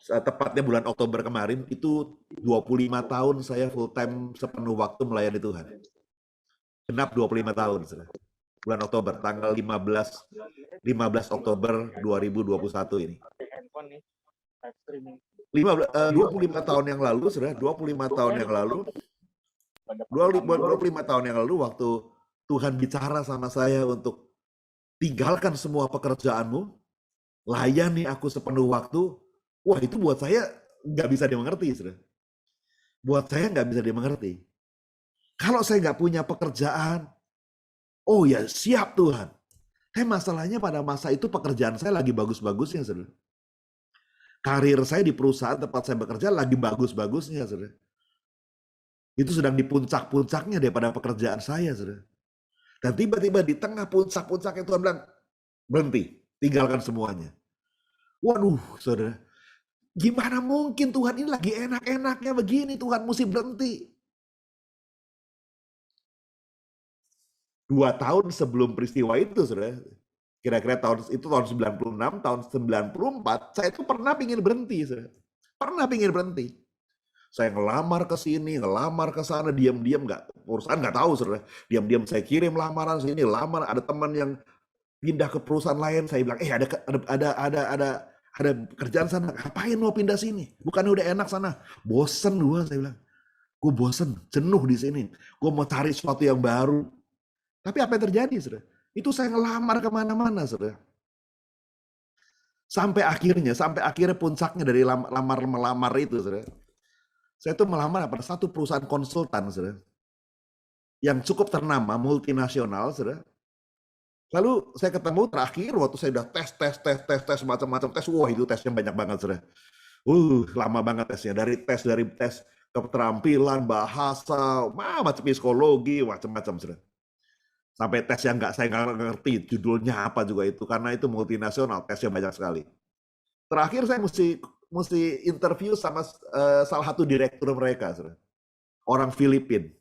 tepatnya bulan Oktober kemarin, itu 25 tahun saya full time sepenuh waktu melayani Tuhan. Genap 25 tahun. Saudara. Bulan Oktober, tanggal 15 Oktober 2021 ini. 25 tahun yang lalu, saudara, 25 tahun yang lalu, 25 tahun yang lalu waktu Tuhan bicara sama saya untuk tinggalkan semua pekerjaanmu, layani aku sepenuh waktu. Wah, itu buat saya nggak bisa dimengerti, saudara. Buat saya nggak bisa dimengerti. Kalau saya nggak punya pekerjaan, oh ya siap Tuhan. Tapi masalahnya pada masa itu pekerjaan saya lagi bagus-bagusnya, saudara. Karir saya di perusahaan tempat saya bekerja lagi bagus-bagusnya, saudara. Itu sedang di puncak-puncaknya daripada pekerjaan saya, saudara. Dan tiba-tiba di tengah puncak-puncaknya Tuhan bilang, berhenti, tinggalkan semuanya. Waduh, saudara. Gimana mungkin Tuhan ini lagi enak-enaknya begini, Tuhan mesti berhenti. 2 tahun sebelum peristiwa itu, saudara, kira-kira tahun 96, tahun 94, saya itu pernah ingin berhenti, saudara. Pernah ingin berhenti. Saya ngelamar ke sini, ngelamar ke sana, diam-diam perusahaan nggak tahu, saudara. Diam-diam saya kirim lamaran sini, lamar, ada teman yang pindah ke perusahaan lain, saya bilang, ada kerjaan sana, ngapain mau pindah sini? Bukannya udah enak sana? Bosen gua, saya bilang. Gue bosen, jenuh di sini. Gue mau cari sesuatu yang baru. Tapi apa yang terjadi, saudara? Itu saya ngelamar kemana-mana, saudara. Sampai akhirnya puncaknya dari melamar itu, saudara. Saya itu melamar pada satu perusahaan konsultan, saudara. Yang cukup ternama, multinasional, saudara. Lalu saya ketemu terakhir waktu saya udah tes macam-macam tes. Wah, itu tesnya banyak banget, saudara. Lama banget tesnya. Dari tes keterampilan, bahasa, macam psikologi, macam-macam, saudara. Sampai tes yang saya nggak ngerti judulnya apa juga itu, karena itu multinasional, tesnya banyak sekali. Terakhir saya mesti interview sama salah satu direktur mereka, saudara. Orang Filipina.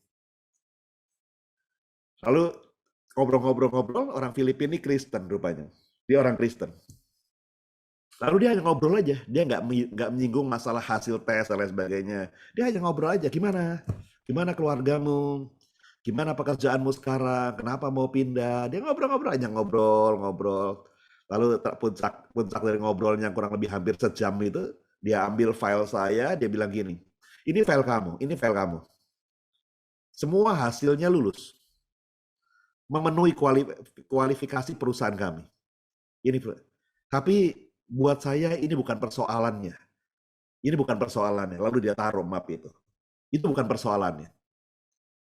Lalu ngobrol-ngobrol, orang Filipina ini Kristen rupanya. Dia orang Kristen. Lalu dia hanya ngobrol aja, dia nggak menyinggung masalah hasil tes dan lain sebagainya. Dia hanya ngobrol aja, gimana keluargamu, gimana pekerjaanmu sekarang, kenapa mau pindah. Dia ngobrol-ngobrol aja, ngobrol. Lalu puncak dari ngobrolnya kurang lebih hampir sejam itu, dia ambil file saya, dia bilang gini, ini file kamu. Semua hasilnya lulus. Memenuhi kualifikasi perusahaan kami. Tapi buat saya ini bukan persoalannya. Lalu dia taruh map itu. Itu bukan persoalannya.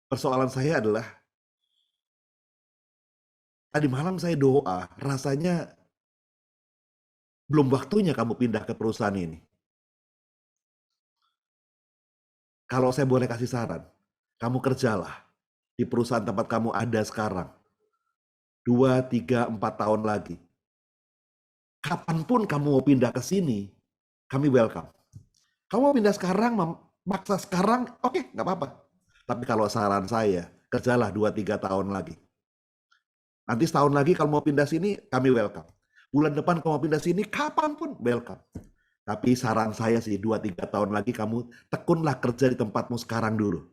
Persoalan saya adalah tadi malam saya doa, rasanya belum waktunya kamu pindah ke perusahaan ini. Kalau saya boleh kasih saran, kamu kerjalah di perusahaan tempat kamu ada sekarang. 2, 3, 4 tahun lagi. Kapanpun kamu mau pindah ke sini, kami welcome. Kamu mau pindah sekarang, maksa sekarang, oke, nggak apa-apa. Tapi kalau saran saya, kerjalah 2, 3 tahun lagi. Nanti setahun lagi kalau mau pindah sini, kami welcome. Bulan depan kalau mau pindah sini, kapanpun welcome. Tapi saran saya sih, 2, 3 tahun lagi kamu tekunlah kerja di tempatmu sekarang dulu.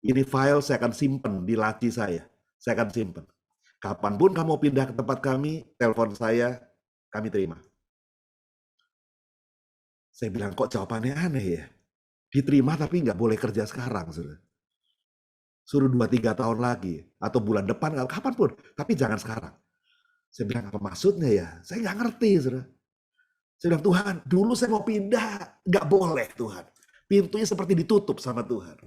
Ini file saya akan simpen di laci saya. Saya akan simpen. Kapanpun kamu pindah ke tempat kami, telepon saya, kami terima. Saya bilang, kok jawabannya aneh ya? Diterima tapi nggak boleh kerja sekarang, saudara. Suruh 2, 3 tahun lagi. Atau bulan depan, kapanpun. Tapi jangan sekarang. Saya bilang, apa maksudnya ya? Saya nggak ngerti, saudara. Saya bilang, Tuhan, dulu saya mau pindah. Nggak boleh, Tuhan. Pintunya seperti ditutup sama Tuhan.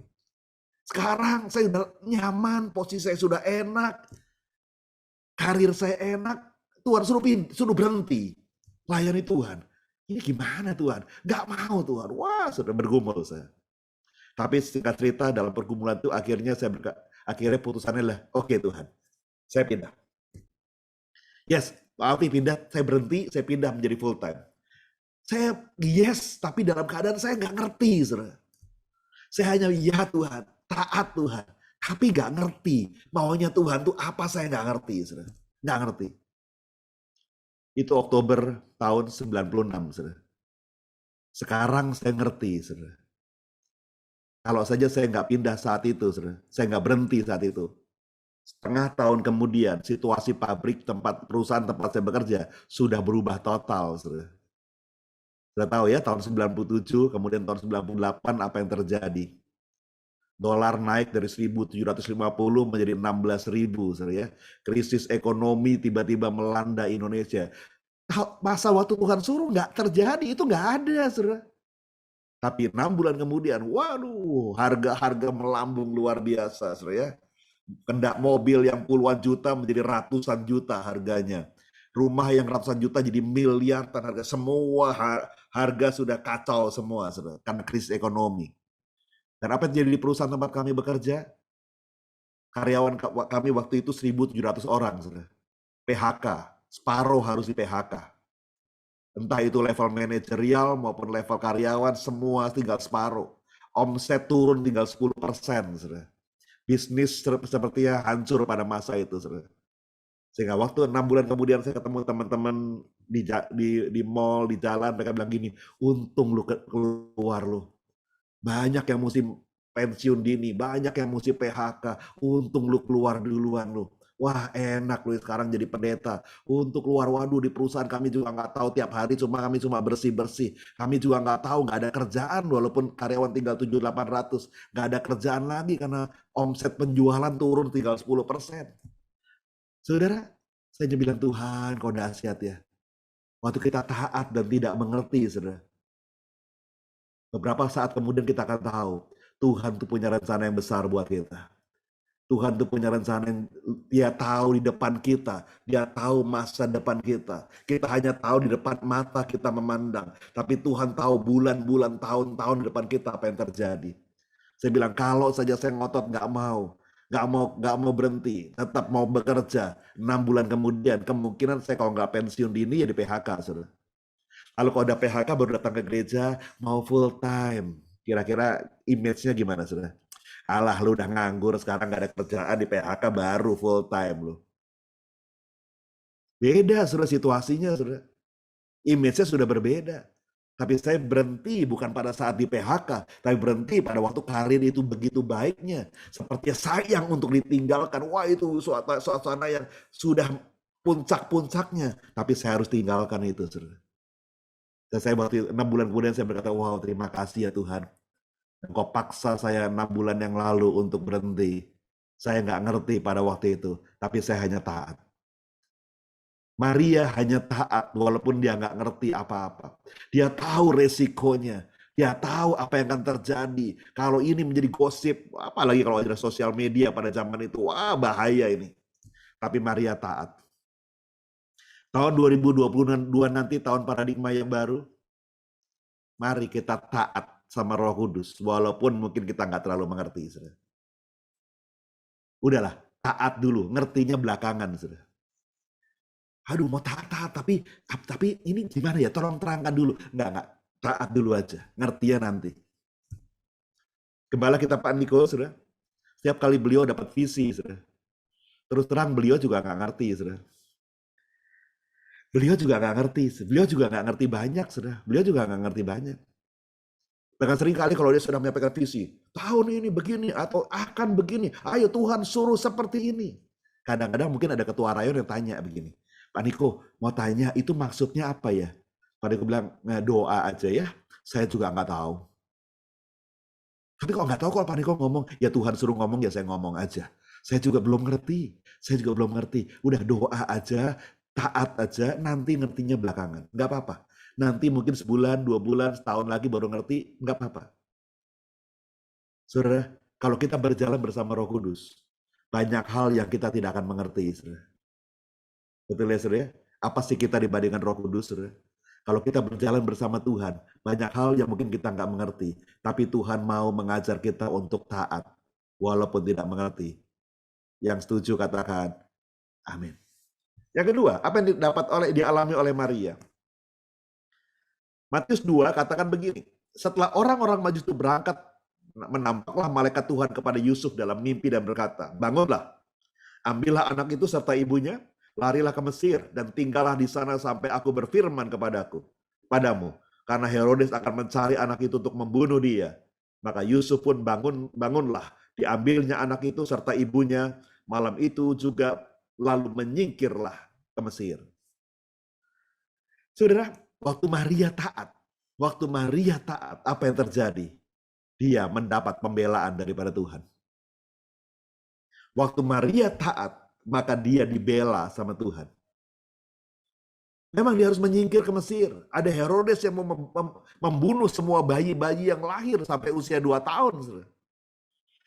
Sekarang saya sudah nyaman, posisi saya sudah enak, karir saya enak, Tuhan suruh berhenti. layani Tuhan. Ini gimana Tuhan? Gak mau Tuhan. Wah, sudah bergumul saya. Tapi singkat cerita dalam pergumulan itu akhirnya akhirnya putusannya adalah, oke Tuhan, saya pindah. Yes, Pak Alfi pindah, saya berhenti, saya pindah menjadi full time. Saya yes, tapi dalam keadaan saya nggak ngerti, saudara. Saya hanya ya Tuhan, taat Tuhan, tapi nggak ngerti maunya Tuhan tuh apa, saya nggak ngerti, saudara. Nggak ngerti. Itu Oktober tahun 96, saudara. Sekarang saya ngerti, saudara. Kalau saja saya nggak pindah saat itu, saudara, saya nggak berhenti saat itu. Setengah tahun kemudian, situasi pabrik perusahaan tempat saya bekerja sudah berubah total, saudara. Sudah tahu ya, tahun 97, kemudian tahun 98 apa yang terjadi. Dolar naik dari 1.750 menjadi 16.000, saudara ya. Krisis ekonomi tiba-tiba melanda Indonesia. Masa waktu Tuhan suruh nggak terjadi, itu nggak ada, saudara. Tapi 6 bulan kemudian, waduh, harga-harga melambung luar biasa, saudara ya. Kendak mobil yang puluhan juta menjadi ratusan juta harganya. Rumah yang ratusan juta jadi miliaran harga. Semua harga sudah kacau semua, saudara, karena krisis ekonomi. Dan apa yang terjadi di perusahaan tempat kami bekerja? Karyawan kami waktu itu 1.700 orang, saudara. PHK, separuh harus di PHK. Entah itu level manajerial maupun level karyawan, semua tinggal separuh. Omset turun tinggal 10%, saudara. Bisnis sepertinya hancur pada masa itu, saudara. Sehingga waktu 6 bulan kemudian saya ketemu teman-teman di mall, di jalan, mereka bilang gini, untung lu keluar lu. Banyak yang mesti pensiun dini, banyak yang mesti PHK, untung lu keluar duluan lu. Wah enak lu sekarang jadi pendeta. Untuk keluar, waduh di perusahaan kami juga nggak tahu tiap hari kami cuma bersih-bersih. Kami juga nggak tahu, nggak ada kerjaan walaupun karyawan tinggal 700-800. Nggak ada kerjaan lagi karena omset penjualan turun tinggal 10%. Saudara, saya hanya bilang Tuhan kau dahsyat ya. Waktu kita taat dan tidak mengerti, saudara. Beberapa saat kemudian kita akan tahu Tuhan tuh punya rencana yang besar buat kita. Tuhan tuh punya rencana yang dia tahu di depan kita. Dia tahu masa depan kita. Kita hanya tahu di depan mata kita memandang. Tapi Tuhan tahu bulan-bulan, tahun-tahun di depan kita apa yang terjadi. Saya bilang kalau saja saya ngotot nggak mau berhenti, tetap mau bekerja. 6 bulan kemudian kemungkinan saya kalau nggak pensiun dini ya di PHK, saudara. Lalu kalau ada PHK baru datang ke gereja mau full time. Kira-kira image-nya gimana, saudara? Alah lu udah nganggur sekarang gak ada kerjaan di PHK baru full time lu. Beda saudara situasinya, saudara. Image-nya sudah berbeda. Tapi saya berhenti bukan pada saat di PHK, tapi berhenti pada waktu karir itu begitu baiknya. Seperti sayang untuk ditinggalkan. Wah itu suasana yang sudah puncak-puncaknya. Tapi saya harus tinggalkan itu, saudara. Dan saya waktu 6 bulan kemudian saya berkata, wow terima kasih ya Tuhan. Engkau paksa saya 6 bulan yang lalu untuk berhenti. Saya nggak ngerti pada waktu itu, tapi saya hanya taat. Maria hanya taat walaupun dia nggak ngerti apa-apa. Dia tahu resikonya. Dia tahu apa yang akan terjadi. Kalau ini menjadi gosip, apalagi kalau ada sosial media pada zaman itu, wah bahaya ini. Tapi Maria taat. Tahun 2022 nanti tahun paradigma yang baru. Mari kita taat sama Roh Kudus, walaupun mungkin kita nggak terlalu mengerti, saudara. Udahlah, taat dulu, ngertinya belakangan, saudara. Aduh, mau taat, tapi ini gimana ya? Tolong terangkan dulu. Enggak, taat dulu aja, ngertinya nanti. Gembala kita Pak Niko, saudara. Setiap kali beliau dapat visi, saudara. Terus terang beliau juga nggak ngerti, saudara. Beliau juga nggak ngerti banyak, saudara. Beliau juga nggak ngerti banyak. Bahkan sering kali kalau dia sudah menyampaikan visi, tahun ini begini atau akan begini, ayo Tuhan suruh seperti ini. Kadang-kadang mungkin ada ketua rayon yang tanya begini, Pak Niko mau tanya itu maksudnya apa ya? Pak Niko bilang, doa aja ya, saya juga nggak tahu. Tapi kok nggak tahu kalau Pak Niko ngomong, ya Tuhan suruh ngomong ya saya ngomong aja. Saya juga belum ngerti, Udah doa aja, taat aja, nanti ngertinya belakangan. Nggak apa-apa. Nanti mungkin sebulan, 2 bulan, setahun lagi baru ngerti, nggak apa-apa. Saudara, kalau kita berjalan bersama Roh Kudus, banyak hal yang kita tidak akan mengerti, saudara. Betul ya, saudara? Apa sih kita dibandingkan Roh Kudus, saudara? Kalau kita berjalan bersama Tuhan, banyak hal yang mungkin kita nggak mengerti. Tapi Tuhan mau mengajar kita untuk taat, walaupun tidak mengerti. Yang setuju katakan, amin. Yang kedua, apa yang dialami oleh Maria? Matius 2 katakan begini, setelah orang-orang Majus itu berangkat, menampaklah malaikat Tuhan kepada Yusuf dalam mimpi dan berkata, bangunlah, ambillah anak itu serta ibunya, larilah ke Mesir dan tinggallah di sana sampai aku berfirman padamu, karena Herodes akan mencari anak itu untuk membunuh dia. Maka Yusuf pun bangunlah, diambilnya anak itu serta ibunya, malam itu juga lalu menyingkirlah ke Mesir. Saudara, waktu Maria taat, apa yang terjadi? Dia mendapat pembelaan daripada Tuhan. Waktu Maria taat, maka dia dibela sama Tuhan. Memang dia harus menyingkir ke Mesir. Ada Herodes yang mau membunuh semua bayi-bayi yang lahir sampai usia 2 tahun. Saudara.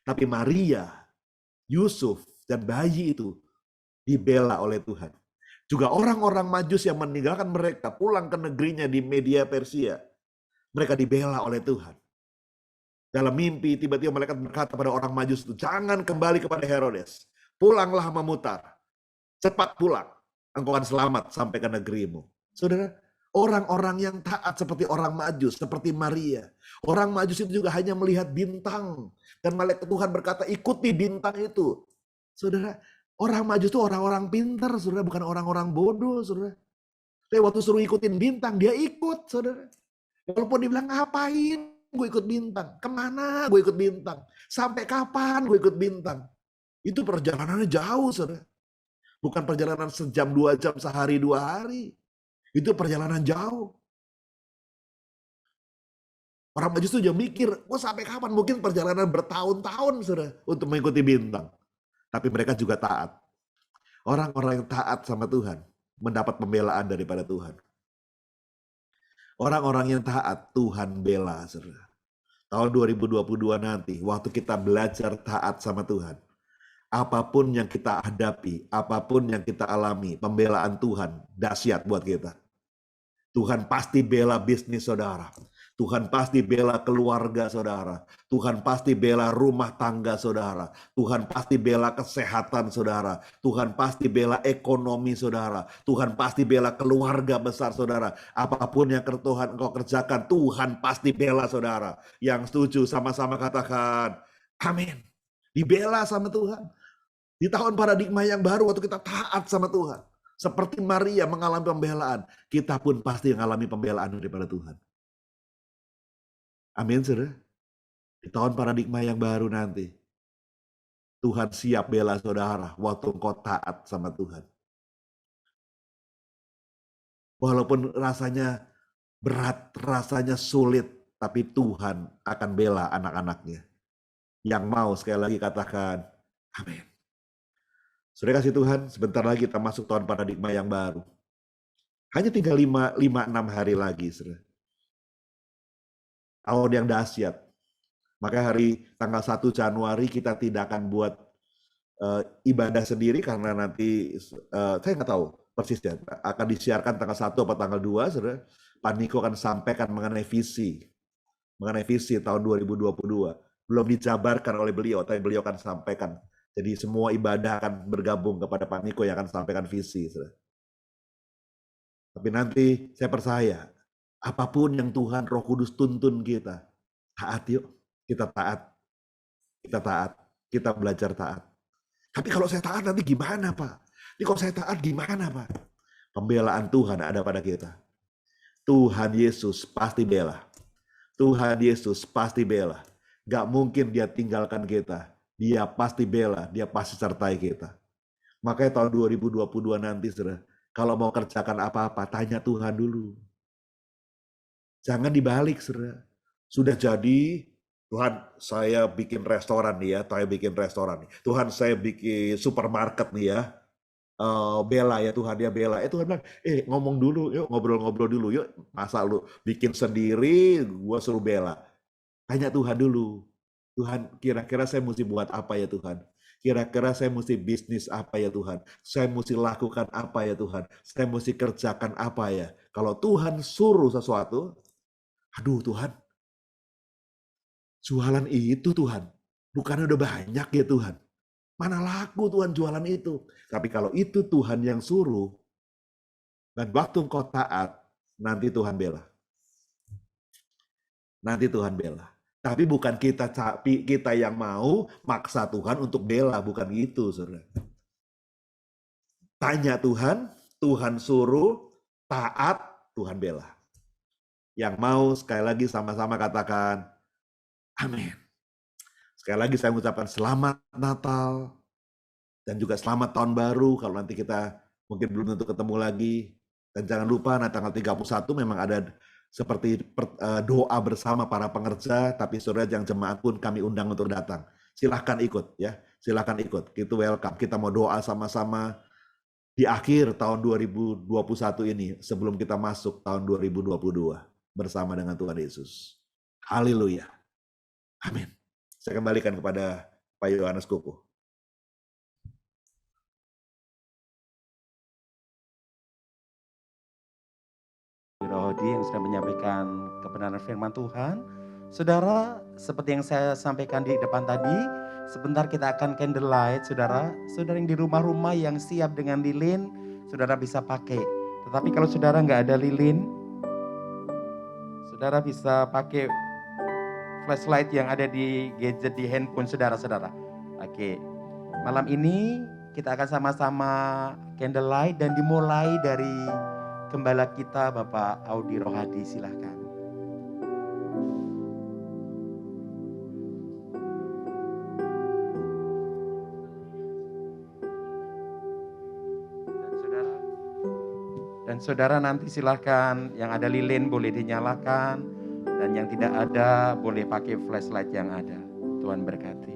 Tapi Maria, Yusuf, dan bayi itu dibela oleh Tuhan. Juga orang-orang Majus yang meninggalkan mereka pulang ke negerinya di Media Persia. Mereka dibela oleh Tuhan. Dalam mimpi tiba-tiba mereka berkata pada orang Majus itu, jangan kembali kepada Herodes. Pulanglah memutar. Cepat pulang. Engkau akan selamat sampai ke negerimu. Saudara, orang-orang yang taat seperti orang Majus, seperti Maria. Orang Majus itu juga hanya melihat bintang. Dan malaikat Tuhan berkata, ikuti bintang itu. Saudara, orang Majus itu orang-orang pintar, saudara, bukan orang-orang bodoh, saudara. Tapi waktu suruh ikutin bintang, dia ikut, saudara. Walaupun dia bilang, ngapain gue ikut bintang? Kemana gue ikut bintang? Sampai kapan gue ikut bintang? Itu perjalanannya jauh, saudara. Bukan perjalanan sejam, 2 jam, sehari, 2 hari. Itu perjalanan jauh. Orang Majus itu juga mikir, sampai kapan? Mungkin perjalanan bertahun-tahun, saudara, untuk mengikuti bintang. Tapi mereka juga taat. Orang-orang yang taat sama Tuhan mendapat pembelaan daripada Tuhan. Orang-orang yang taat, Tuhan bela, saudara. Tahun 2022 nanti, waktu kita belajar taat sama Tuhan, apapun yang kita hadapi, apapun yang kita alami, pembelaan Tuhan dahsyat buat kita. Tuhan pasti bela bisnis saudara. Tuhan pasti bela keluarga saudara. Tuhan pasti bela rumah tangga saudara. Tuhan pasti bela kesehatan saudara. Tuhan pasti bela ekonomi saudara. Tuhan pasti bela keluarga besar saudara. Apapun yang Tuhan engkau kerjakan, Tuhan pasti bela saudara. Yang setuju sama-sama katakan, amin. Dibela sama Tuhan. Di tahun paradigma yang baru waktu kita taat sama Tuhan. Seperti Maria mengalami pembelaan, kita pun pasti mengalami pembelaan daripada Tuhan. Amin, saudara. Di tahun paradigma yang baru nanti, Tuhan siap bela saudara waktu engkau taat sama Tuhan. Walaupun rasanya berat, rasanya sulit, tapi Tuhan akan bela anak-anaknya. Yang mau sekali lagi katakan, amin. Saudara kasih Tuhan, sebentar lagi kita masuk tahun paradigma yang baru. Hanya tinggal 5-6 hari lagi, saudara. Tahun yang dahsyat. Maka hari tanggal 1 Januari kita tidak akan buat ibadah sendiri karena nanti saya nggak tahu persisnya akan disiarkan tanggal 1 atau tanggal 2, saudara. Pak Niko akan sampaikan mengenai visi tahun 2022. Belum dijabarkan oleh beliau, tapi beliau akan sampaikan. Jadi semua ibadah akan bergabung kepada Pak Niko yang akan sampaikan visi. Saudara. Tapi nanti saya percaya, apapun yang Tuhan Roh Kudus tuntun kita, taat yuk, kita taat. Kita taat, kita belajar taat. Tapi kalau saya taat nanti gimana Pak? Ini kalau saya taat gimana Pak? Pembelaan Tuhan ada pada kita. Tuhan Yesus pasti bela. Tuhan Yesus pasti bela. Gak mungkin dia tinggalkan kita. Dia pasti bela, dia pasti sertai kita. Makanya tahun 2022 nanti, saudara, kalau mau kerjakan apa-apa, tanya Tuhan dulu. Jangan dibalik, saudara. Sudah jadi, Tuhan saya bikin restoran nih ya, Tuhan saya bikin supermarket nih ya, bela ya Tuhan, dia bela. Tuhan bilang, ngomong dulu, yuk ngobrol-ngobrol dulu, yuk masa lu bikin sendiri, gua suruh bela. Tanya Tuhan dulu. Tuhan, kira-kira saya mesti buat apa ya Tuhan? Kira-kira saya mesti bisnis apa ya Tuhan? Saya mesti lakukan apa ya Tuhan? Saya mesti kerjakan apa ya? Kalau Tuhan suruh sesuatu, aduh Tuhan, jualan itu Tuhan, bukannya udah banyak ya Tuhan. Mana laku Tuhan jualan itu. Tapi kalau itu Tuhan yang suruh, dan waktu engkau taat, nanti Tuhan bela. Nanti Tuhan bela. Tapi bukan kita yang mau maksa Tuhan untuk bela, bukan gitu, saudara. Tanya Tuhan, Tuhan suruh, taat, Tuhan bela. Yang mau sekali lagi sama-sama katakan, amin. Sekali lagi saya mengucapkan selamat Natal dan juga selamat tahun baru kalau nanti kita mungkin belum tentu ketemu lagi. Dan jangan lupa tanggal 31 memang ada seperti doa bersama para pengerja, tapi saudara yang jemaat pun kami undang untuk datang. Silahkan ikut ya, silahkan ikut. Kita welcome, kita mau doa sama-sama di akhir tahun 2021 ini sebelum kita masuk tahun 2022 bersama dengan Tuhan Yesus. Haleluya. Amin. Saya kembalikan kepada Pak Yohanes Kuku. Rohodi yang sudah menyampaikan kebenaran firman Tuhan. Saudara, seperti yang saya sampaikan di depan tadi, sebentar kita akan candlelight, saudara. Saudara yang di rumah-rumah yang siap dengan lilin, saudara bisa pakai. Tetapi kalau saudara nggak ada lilin, saudara bisa pakai flashlight yang ada di gadget di handphone saudara-saudara. Oke, malam ini kita akan sama-sama candlelight dan dimulai dari gembala kita Bapak Audi Rohadi, silahkan. Dan saudara nanti silahkan yang ada lilin boleh dinyalakan dan yang tidak ada boleh pakai flashlight yang ada. Tuhan berkati.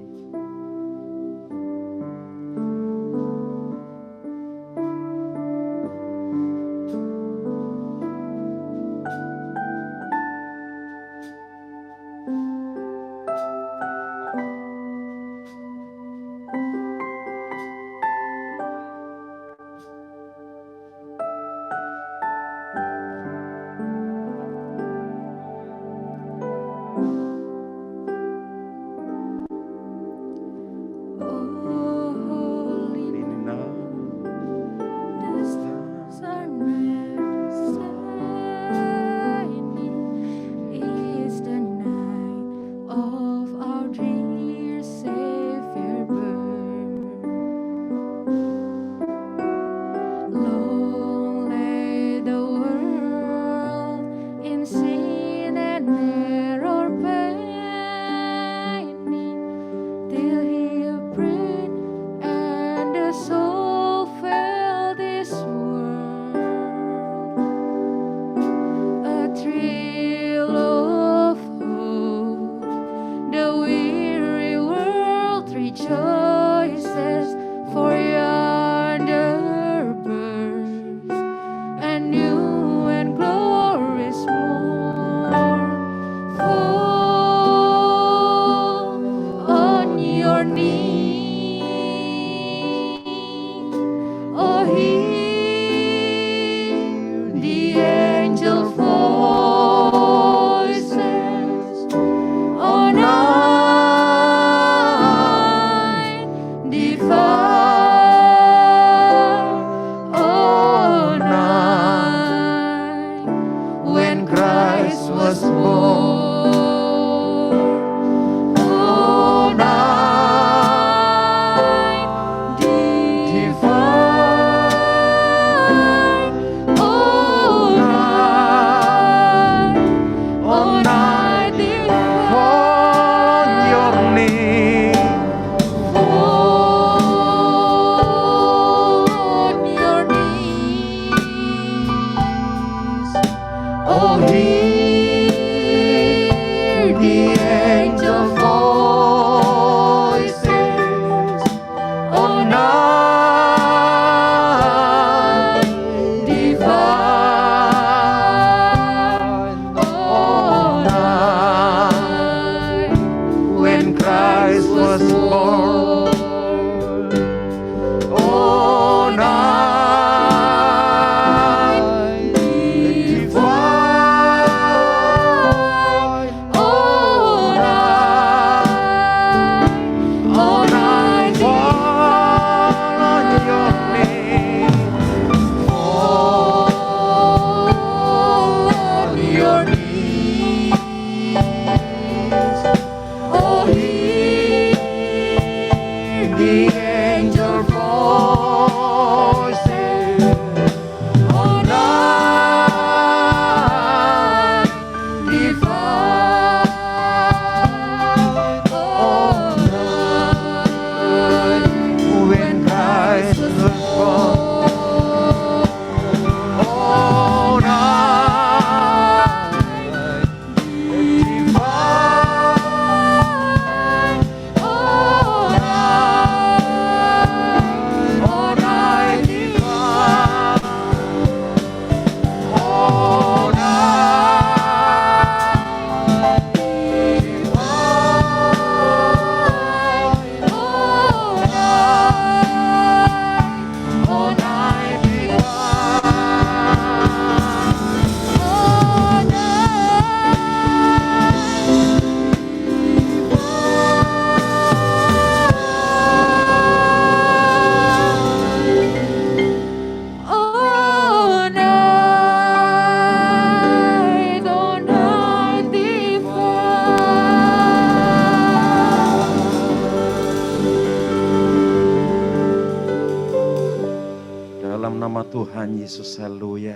Tuhan Yesus, haleluya.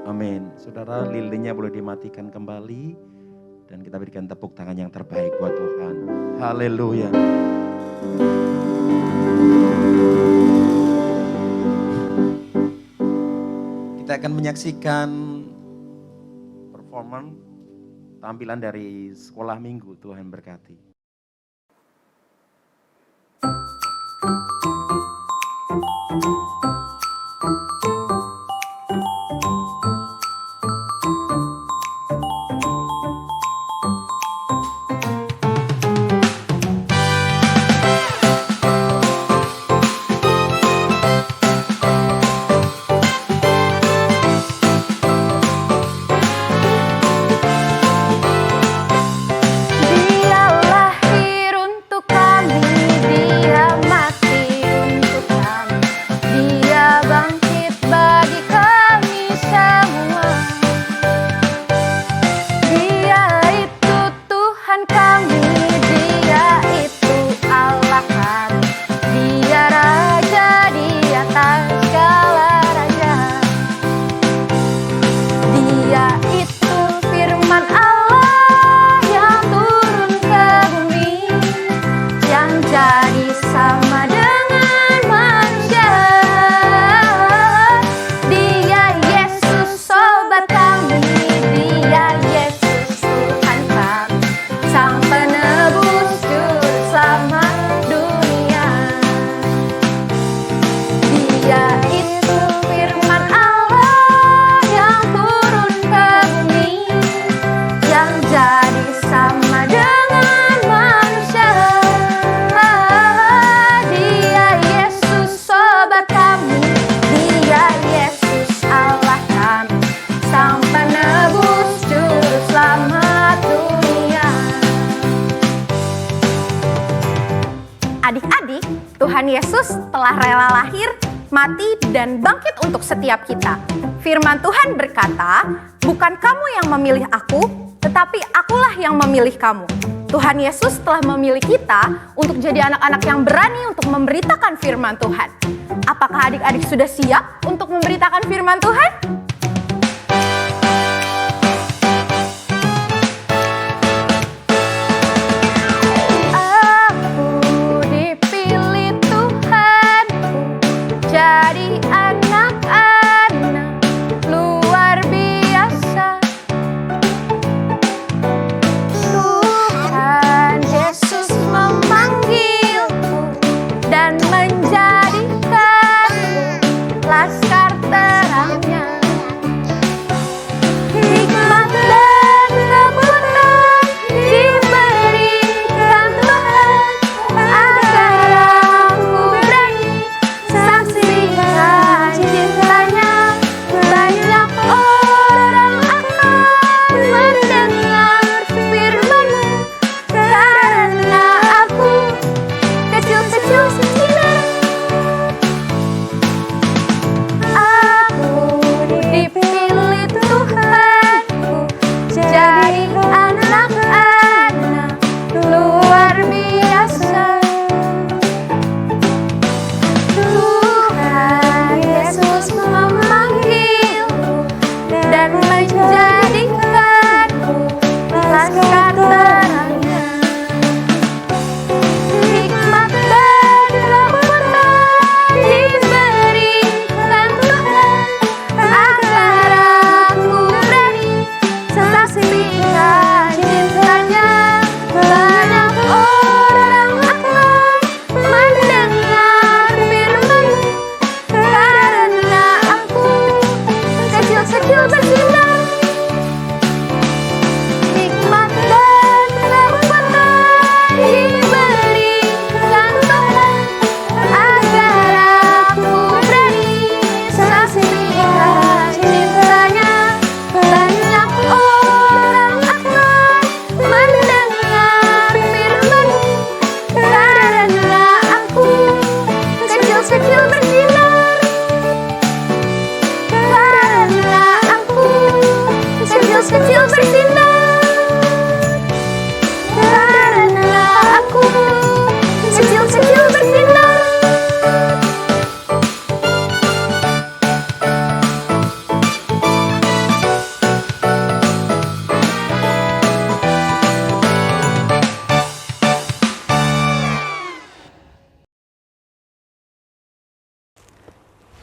Amin. Saudara, lilinnya boleh dimatikan kembali dan kita berikan tepuk tangan yang terbaik buat Tuhan. Haleluya. Kita akan menyaksikan performance tampilan dari sekolah minggu. Tuhan berkati. Dia lahir untuk kami, dia mati untuk kami, dia bangkit bagi kami semua. Dia itu Tuhan kami, dia itu Allah kami, dia Raja di atas segala raja. Dia itu firman Allah yang turun ke bumi, yang jadi sama dengan manusia. Dia Yesus sobat kami, dia Yesus Tuhan kami, sang penebus juru selamat dunia. Dia itu firman Allah yang turun ke bumi, yang jadi sama dengan manusia. Dia Yesus sobat kami, dia Yesus Allah kami, sang penebus juru selamat dunia. Adik-adik, Tuhan Yesus telah rela lahir, mati, dan bangkit untuk setiap kita. Firman Tuhan berkata, bukan kamu yang memilih aku, tetapi akulah yang memilih kamu. Tuhan Yesus telah memilih kita untuk jadi anak-anak yang berani untuk memberitakan firman Tuhan. Apakah adik-adik sudah siap untuk memberitakan firman Tuhan? Aku dipilih Tuhanku, jadi anak-anak luar biasa. Tuhan Yesus memanggilku dan menjadikanku laskar terangnya.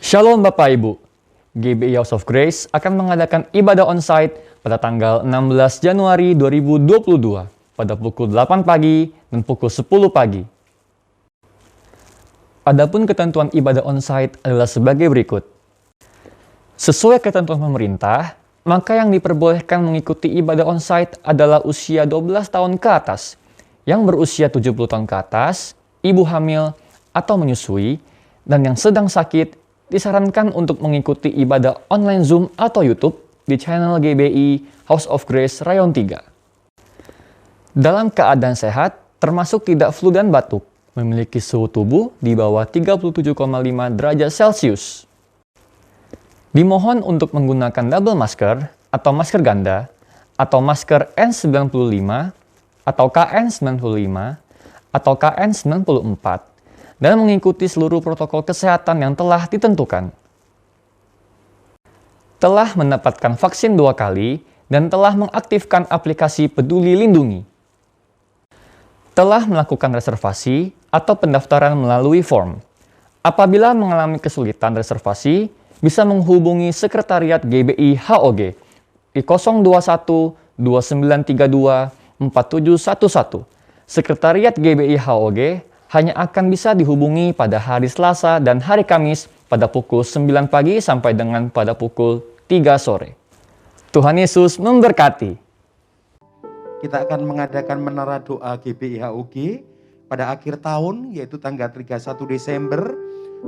Shalom Bapak Ibu, GBI House of Grace akan mengadakan ibadah onsite pada tanggal 16 Januari 2022 pada pukul 8 pagi dan pukul 10 pagi. Adapun ketentuan ibadah onsite adalah sebagai berikut. Sesuai ketentuan pemerintah, maka yang diperbolehkan mengikuti ibadah onsite adalah usia 12 tahun ke atas, yang berusia 70 tahun ke atas, ibu hamil atau menyusui, dan yang sedang sakit disarankan untuk mengikuti ibadah online Zoom atau YouTube di channel GBI House of Grace Rayon 3. Dalam keadaan sehat, termasuk tidak flu dan batuk, memiliki suhu tubuh di bawah 37,5 derajat Celcius. Dimohon untuk menggunakan double masker atau masker ganda, atau masker N95, atau KN95, atau KN94, dan mengikuti seluruh protokol kesehatan yang telah ditentukan. Telah mendapatkan vaksin 2 kali dan telah mengaktifkan aplikasi Peduli Lindungi. Telah melakukan reservasi atau pendaftaran melalui form. Apabila mengalami kesulitan reservasi, bisa menghubungi Sekretariat GBI HOG di 021 2932 4711. Sekretariat GBI HOG hanya akan bisa dihubungi pada hari Selasa dan hari Kamis pada pukul 9 pagi sampai dengan pada pukul 3 sore. Tuhan Yesus memberkati. Kita akan mengadakan menara doa GBI HOG pada akhir tahun, yaitu tanggal 31 Desember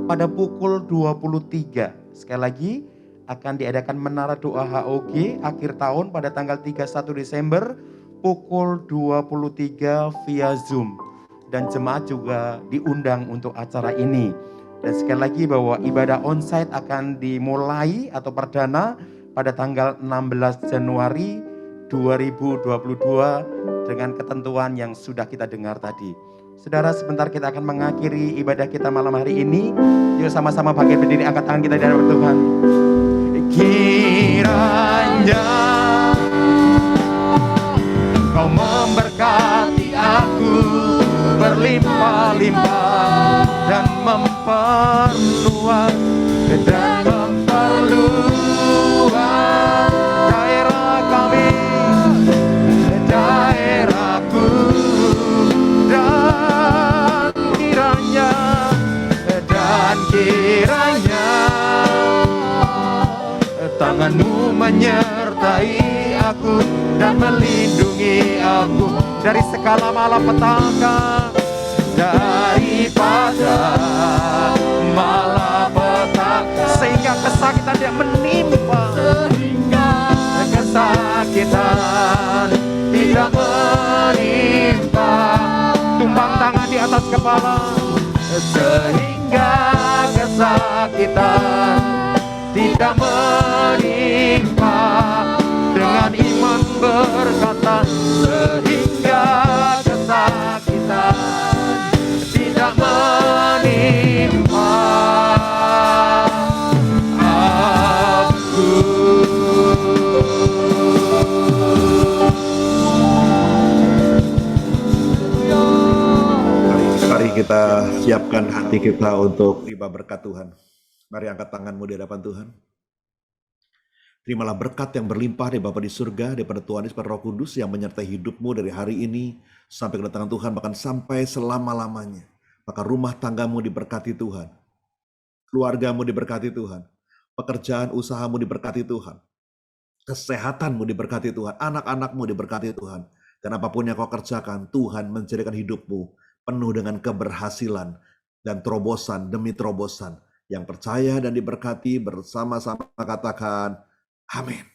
pada pukul 23. Sekali lagi, akan diadakan menara doa HOG akhir tahun pada tanggal 31 Desember pukul 23 via Zoom. Dan jemaat juga diundang untuk acara ini. Dan sekali lagi bahwa ibadah onsite akan dimulai atau perdana pada tanggal 16 Januari 2022 dengan ketentuan yang sudah kita dengar tadi. Saudara, sebentar kita akan mengakhiri ibadah kita malam hari ini. Yuk sama-sama bangkit berdiri, angkat tangan kita di hadapan Tuhan. Kiranya Kau memberkati aku berlimpah-limpah dan memperluas daerah kami, daerahku, dan kiranya tangan-Mu menyertai aku dan melindungi aku dari segala malapetaka, daripada malapetaka, sehingga kesakitan tidak menimpa, tumpang tangan di atas kepala, sehingga kesakitan tidak menimpa. Dengan iman berkata, sehingga kesakitan tidak menimpa aku. Mari kita siapkan hati kita untuk terima berkat Tuhan. Mari angkat tanganmu di hadapan Tuhan. Terimalah berkat yang berlimpah dari Bapa di surga, daripada Tuhan Yesus, Roh Kudus yang menyertai hidupmu dari hari ini sampai kedatangan Tuhan, bahkan sampai selama-lamanya. Maka rumah tanggamu diberkati Tuhan, keluargamu diberkati Tuhan, pekerjaan usahamu diberkati Tuhan, kesehatanmu diberkati Tuhan, anak-anakmu diberkati Tuhan. Dan apapun yang kau kerjakan, Tuhan menjadikan hidupmu penuh dengan keberhasilan dan terobosan demi terobosan. Yang percaya dan diberkati bersama-sama katakan, amin.